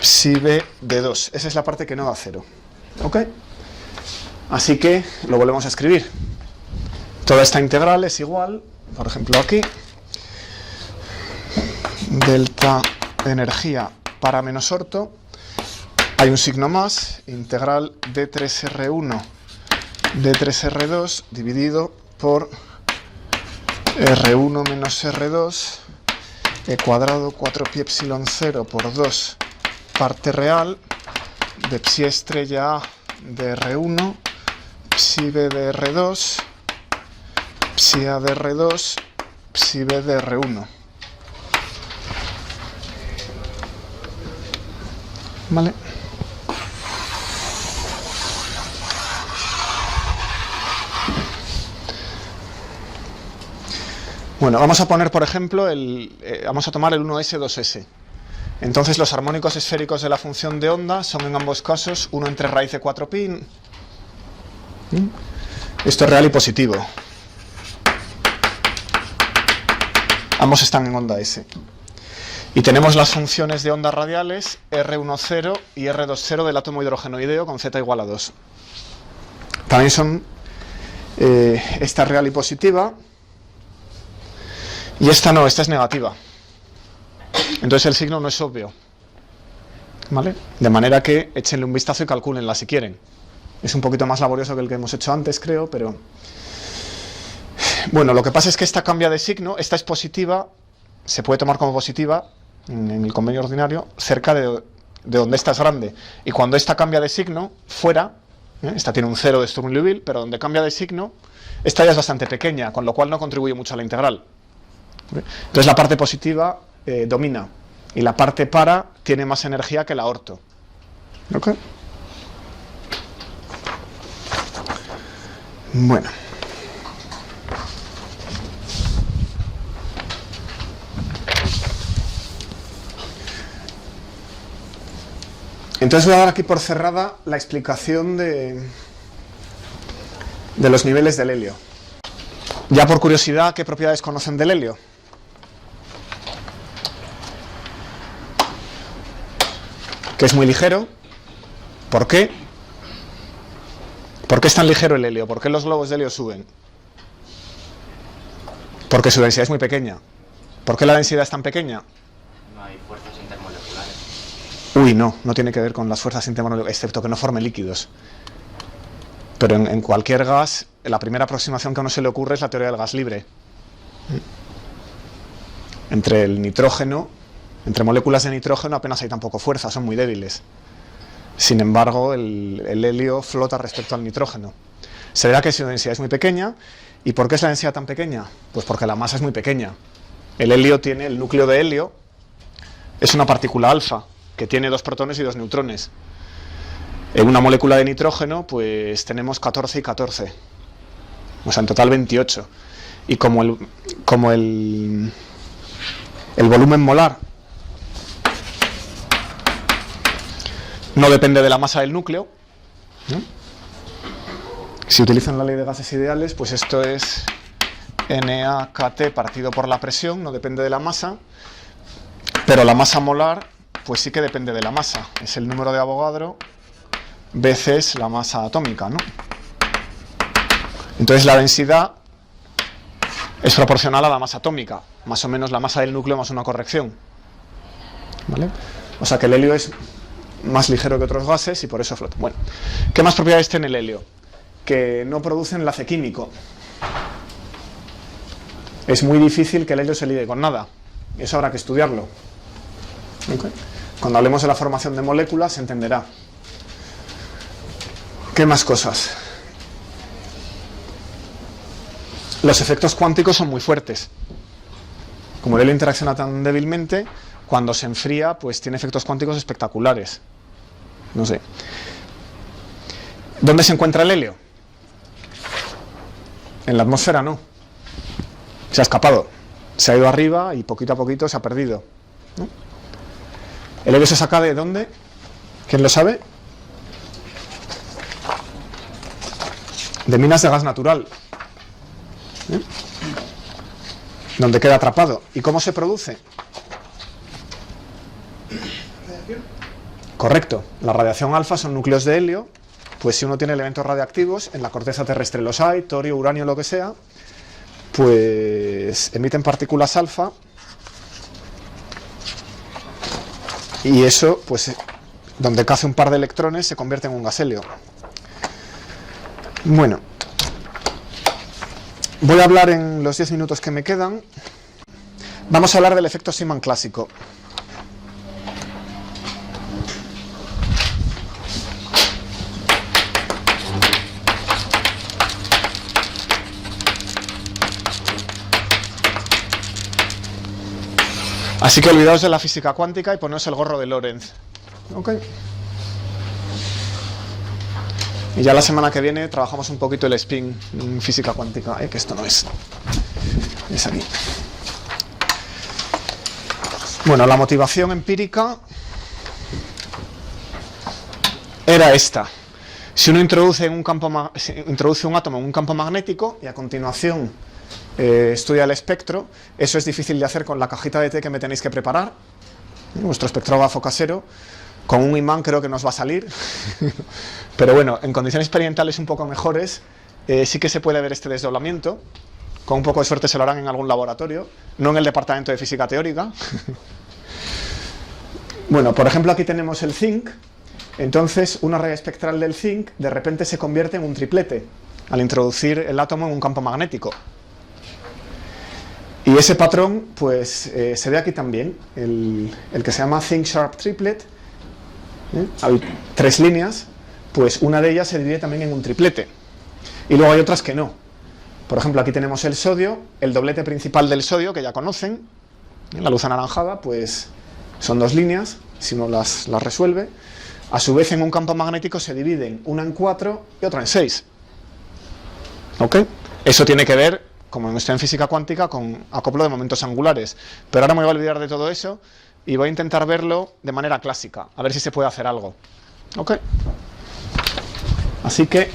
psi B de 2. Esa es la parte que no da cero. ¿Ok? Así que lo volvemos a escribir. Toda esta integral es igual, por ejemplo aquí, delta energía para menos orto, hay un signo más, integral d3r1 d3r2 dividido por r1 menos r2 e cuadrado 4 pi epsilon 0 por 2 parte real de psi estrella A de R1, psi B de R2, psi A de R2, psi B de R1. ¿Vale? Bueno, vamos a poner, por ejemplo, vamos a tomar el 1s, 2s. Entonces los armónicos esféricos de la función de onda son en ambos casos 1 entre raíz de 4 pi. Esto es real y positivo. Ambos están en onda S. Y tenemos las funciones de ondas radiales R10 y R20 del átomo hidrogenoideo con z igual a 2. También son esta real y positiva. Y esta no, esta es negativa. Entonces el signo no es obvio, ¿vale? De manera que échenle un vistazo y calcúlenla si quieren. Es un poquito más laborioso que el que hemos hecho antes, creo, pero... Bueno, lo que pasa es que esta cambia de signo, esta es positiva, se puede tomar como positiva en el convenio ordinario, cerca de donde esta es grande. Y cuando esta cambia de signo, fuera, esta tiene un 0 de Sturm-Liouville, pero donde cambia de signo, esta ya es bastante pequeña, con lo cual no contribuye mucho a la integral. Entonces la parte positiva domina, y la parte para tiene más energía que la orto. ¿Ok? Bueno. Entonces voy a dar aquí por cerrada la explicación de los niveles del helio. Ya por curiosidad, ¿qué propiedades conocen del helio? Que es muy ligero. ¿Por qué? ¿Por qué es tan ligero el helio? ¿Por qué los globos de helio suben? Porque su densidad es muy pequeña. ¿Por qué la densidad es tan pequeña? No hay fuerzas intermoleculares. Uy, no tiene que ver con las fuerzas intermoleculares, excepto que no forme líquidos. Pero en cualquier gas, la primera aproximación que a uno se le ocurre es la teoría del gas libre. Entre el nitrógeno, entre moléculas de nitrógeno apenas hay tan poco fuerza, son muy débiles. Sin embargo, el helio flota respecto al nitrógeno. Se verá que su densidad es muy pequeña. ¿Y por qué es la densidad tan pequeña? Pues porque la masa es muy pequeña. El helio tiene, el núcleo de helio es una partícula alfa, que tiene 2 protones y 2 neutrones. En una molécula de nitrógeno, pues tenemos 14 y 14. O sea, en total 28. Y como el volumen molar no depende de la masa del núcleo, ¿no? Si utilizan la ley de gases ideales, pues esto es NaKT partido por la presión, no depende de la masa, pero la masa molar, pues sí que depende de la masa. Es el número de Avogadro veces la masa atómica, ¿no? Entonces la densidad es proporcional a la masa atómica, más o menos la masa del núcleo más una corrección, ¿vale? O sea que el helio es más ligero que otros gases y por eso flota. Bueno, ¿qué más propiedades tiene el helio? Que no produce enlace químico. Es muy difícil que el helio se ligue con nada. Eso habrá que estudiarlo. ¿Okay? Cuando hablemos de la formación de moléculas se entenderá. ¿Qué más cosas? Los efectos cuánticos son muy fuertes. Como el helio interacciona tan débilmente, cuando se enfría, pues tiene efectos cuánticos espectaculares. No sé. ¿Dónde se encuentra el helio? En la atmósfera no. Se ha escapado. Se ha ido arriba y poquito a poquito se ha perdido, ¿no? ¿El helio se saca de dónde? ¿Quién lo sabe? De minas de gas natural, ¿eh? Donde queda atrapado. ¿Y cómo se produce? Correcto. La radiación alfa son núcleos de helio. Pues si uno tiene elementos radiactivos, en la corteza terrestre los hay, torio, uranio, lo que sea, pues emiten partículas alfa y eso, pues donde cace un par de electrones se convierte en un gas helio. Bueno, voy a hablar en los 10 minutos que me quedan. Vamos a hablar del efecto Simon clásico. Así que olvidaos de la física cuántica y poneos el gorro de Lorentz. ¿Ok? Y ya la semana que viene trabajamos un poquito el spin en física cuántica, que esto no es. Es aquí. Bueno, la motivación empírica era esta. Si uno introduce un átomo en un campo magnético y a continuación estudia el espectro, eso es difícil de hacer con la cajita de té que me tenéis que preparar, vuestro espectrógrafo casero. Con un imán creo que nos va a salir, pero bueno, en condiciones experimentales un poco mejores sí que se puede ver este desdoblamiento, Con un poco de suerte se lo harán en algún laboratorio, no en el departamento de física teórica. Bueno, por ejemplo, aquí tenemos el zinc. Entonces, una raya espectral del zinc de repente se convierte en un triplete al introducir el átomo en un campo magnético. Y ese patrón, pues, se ve aquí también, el que se llama zinc sharp triplet. Hay 3 líneas, pues una de ellas se divide también en un triplete. Y luego hay otras que no. Por ejemplo, aquí tenemos el sodio, el doblete principal del sodio, que ya conocen, la luz anaranjada, pues son 2 líneas, si uno las resuelve. A su vez, en un campo magnético se dividen una en 4 y otra en 6. ¿Ok? Eso tiene que ver, como estoy en física cuántica, con acoplo de momentos angulares. Pero ahora me voy a olvidar de todo eso y voy a intentar verlo de manera clásica, a ver si se puede hacer algo. ¿Ok? Así que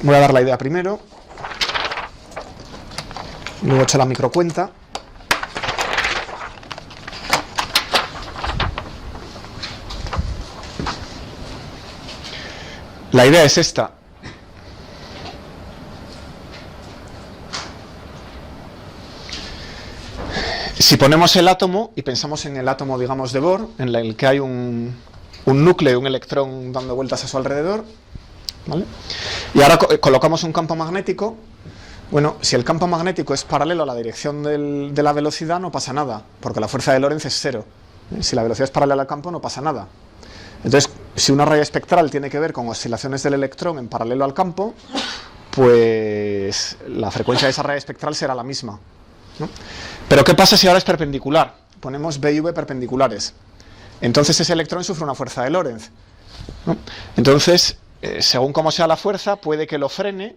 voy a dar la idea primero, luego echo la microcuenta. La idea es esta. Si ponemos el átomo y pensamos en el átomo, digamos, de Bohr, en el que hay un núcleo y un electrón dando vueltas a su alrededor, ¿vale? Y ahora colocamos un campo magnético. Bueno, si el campo magnético es paralelo a la dirección de la velocidad, no pasa nada, porque la fuerza de Lorentz es 0. Si la velocidad es paralela al campo, no pasa nada. Entonces, si una raya espectral tiene que ver con oscilaciones del electrón en paralelo al campo, pues la frecuencia de esa raya espectral será la misma, ¿no? Pero ¿qué pasa si ahora es perpendicular? Ponemos B y V perpendiculares. Entonces ese electrón sufre una fuerza de Lorentz, ¿no? Entonces, según cómo sea la fuerza, puede que lo frene.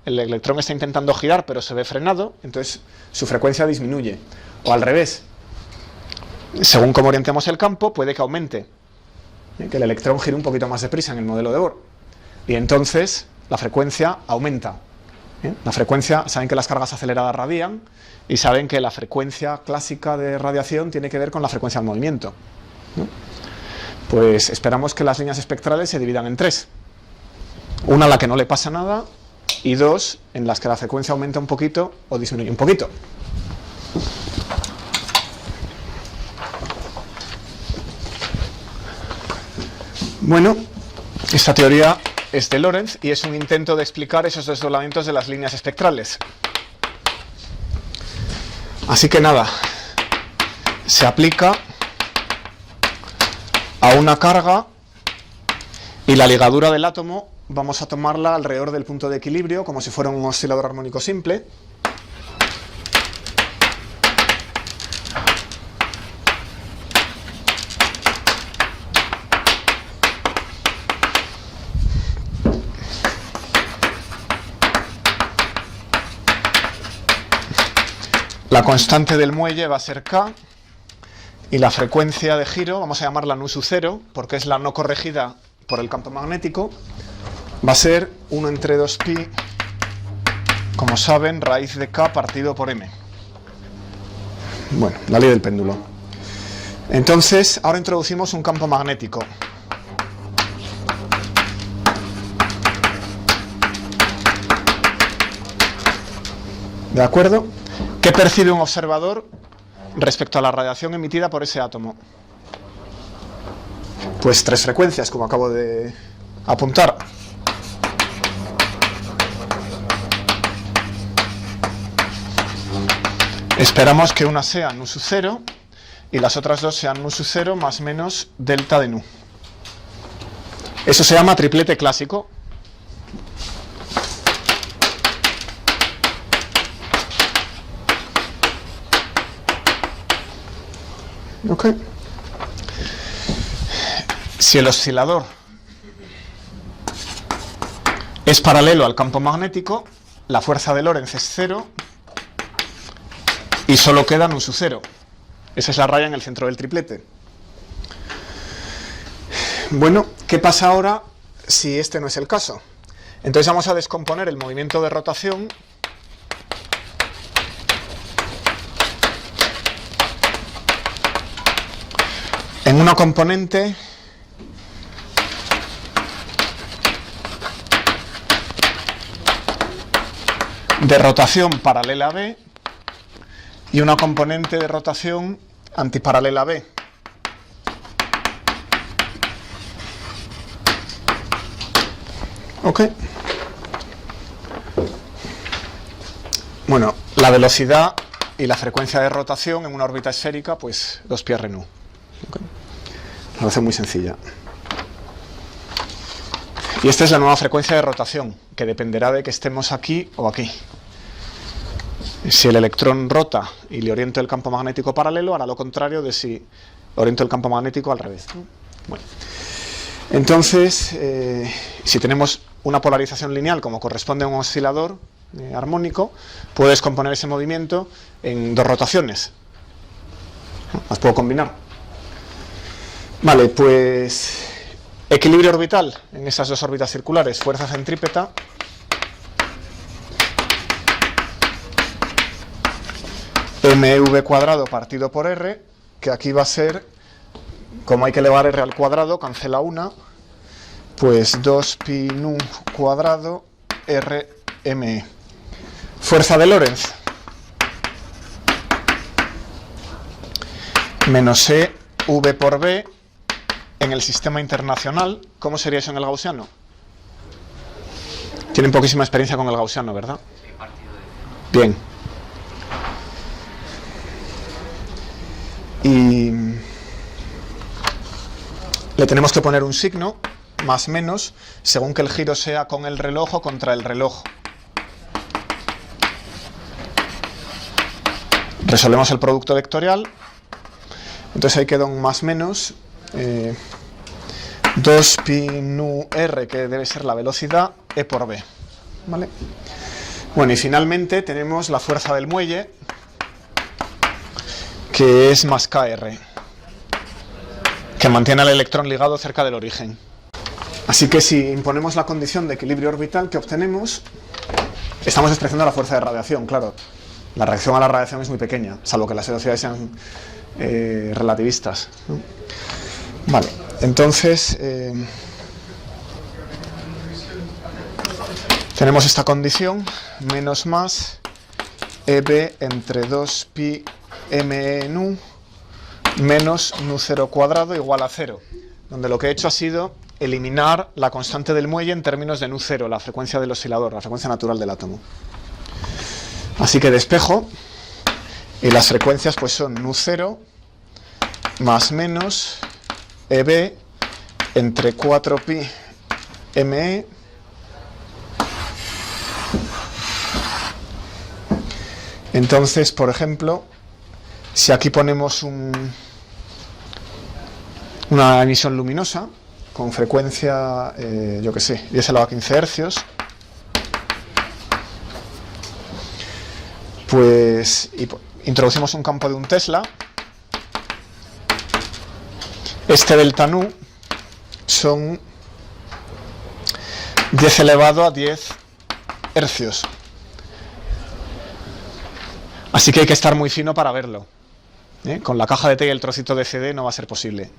El electrón está intentando girar, pero se ve frenado, entonces su frecuencia disminuye. O al revés, según cómo orientemos el campo, puede que aumente, que el electrón gire un poquito más deprisa en el modelo de Bohr. Y entonces la frecuencia aumenta. La frecuencia, saben que las cargas aceleradas radian, y saben que la frecuencia clásica de radiación tiene que ver con la frecuencia del movimiento, ¿no? Pues esperamos que las líneas espectrales se dividan en 3. Una a la que no le pasa nada, y 2 en las que la frecuencia aumenta un poquito o disminuye un poquito. Bueno, esta teoría es de Lorentz y es un intento de explicar esos desdoblamientos de las líneas espectrales. Así que nada, se aplica a una carga y la ligadura del átomo vamos a tomarla alrededor del punto de equilibrio, como si fuera un oscilador armónico simple. La constante del muelle va a ser K y la frecuencia de giro, vamos a llamarla nu sub 0, porque es la no corregida por el campo magnético, va a ser 1 entre 2pi, como saben, raíz de K partido por M. Bueno, la ley del péndulo. Entonces, ahora introducimos un campo magnético. ¿De acuerdo? ¿Qué percibe un observador respecto a la radiación emitida por ese átomo? Pues 3 frecuencias, como acabo de apuntar. Esperamos que una sea nu sub 0 y las otras 2 sean nu sub 0 más menos delta de nu. Eso se llama triplete clásico. Ok. Si el oscilador es paralelo al campo magnético, la fuerza de Lorentz es 0 y solo queda nu sub 0. Esa es la raya en el centro del triplete. Bueno, ¿qué pasa ahora si este no es el caso? Entonces vamos a descomponer el movimiento de rotación en una componente de rotación paralela a B y una componente de rotación antiparalela a B. Ok. Bueno, la velocidad y la frecuencia de rotación en una órbita esférica, pues 2πr nu. Okay. Una relación muy sencilla. Y esta es la nueva frecuencia de rotación, que dependerá de que estemos aquí o aquí. Si el electrón rota y le oriento el campo magnético paralelo, hará lo contrario de si oriento el campo magnético al revés. Bueno. Entonces, si tenemos una polarización lineal como corresponde a un oscilador armónico, puedo descomponer ese movimiento en dos rotaciones. Las puedo combinar. Vale, pues equilibrio orbital en esas dos órbitas circulares, fuerza centrípeta mv cuadrado partido por r, que aquí va a ser, como hay que elevar r al cuadrado, cancela una, pues 2pi nu cuadrado rme. Fuerza de Lorentz menos e v por b en el sistema internacional. ¿Cómo sería eso en el gaussiano? Tienen poquísima experiencia con el gaussiano, ¿verdad? Sí, partido de... Bien. Y le tenemos que poner un signo, más menos, según que el giro sea con el reloj o contra el reloj. Resolvemos el producto vectorial. Entonces ahí queda un más menos 2pi nu r, que debe ser la velocidad, e por b. ¿Vale? Bueno, y finalmente tenemos la fuerza del muelle, que es más kr, que mantiene al electrón ligado cerca del origen. Así que si imponemos la condición de equilibrio orbital que obtenemos, estamos expresando la fuerza de radiación, claro. La reacción a la radiación es muy pequeña, salvo que las velocidades sean relativistas, ¿no? Vale, entonces tenemos esta condición, menos más EB entre 2pi me nu menos nu0 cuadrado igual a 0, donde lo que he hecho ha sido eliminar la constante del muelle en términos de nu0, la frecuencia del oscilador, la frecuencia natural del átomo. Así que despejo, y las frecuencias pues son nu0 más menos EB entre 4pi me Entonces, por ejemplo, si aquí ponemos una emisión luminosa con frecuencia, yo que sé, 10 elevado a 15 hercios, pues introducimos un campo de un Tesla. Este delta nu son 10 elevado a 10 hercios. Así que hay que estar muy fino para verlo. Con la caja de té y el trocito de CD no va a ser posible.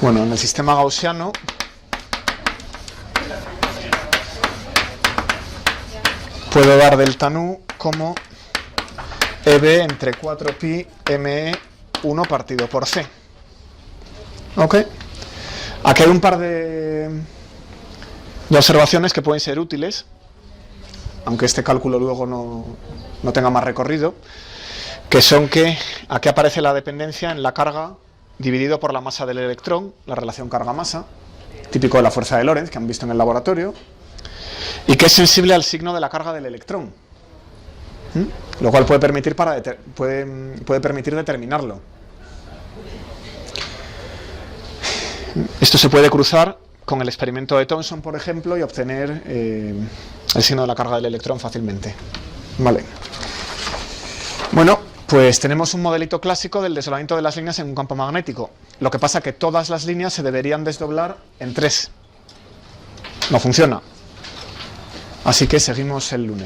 Bueno, en el sistema gaussiano puedo dar delta nu como EB entre 4pi me 1 partido por C. ¿Ok? Aquí hay un par de observaciones que pueden ser útiles, aunque este cálculo luego no tenga más recorrido, que son que aquí aparece la dependencia en la carga dividido por la masa del electrón, la relación carga-masa, típico de la fuerza de Lorentz que han visto en el laboratorio, y que es sensible al signo de la carga del electrón, lo cual puede permitir determinarlo. Esto se puede cruzar con el experimento de Thomson, por ejemplo, y obtener el signo de la carga del electrón fácilmente. Vale. Bueno, pues tenemos un modelito clásico del desdoblamiento de las líneas en un campo magnético. Lo que pasa es que todas las líneas se deberían desdoblar en 3. No funciona. Así que seguimos el lunes.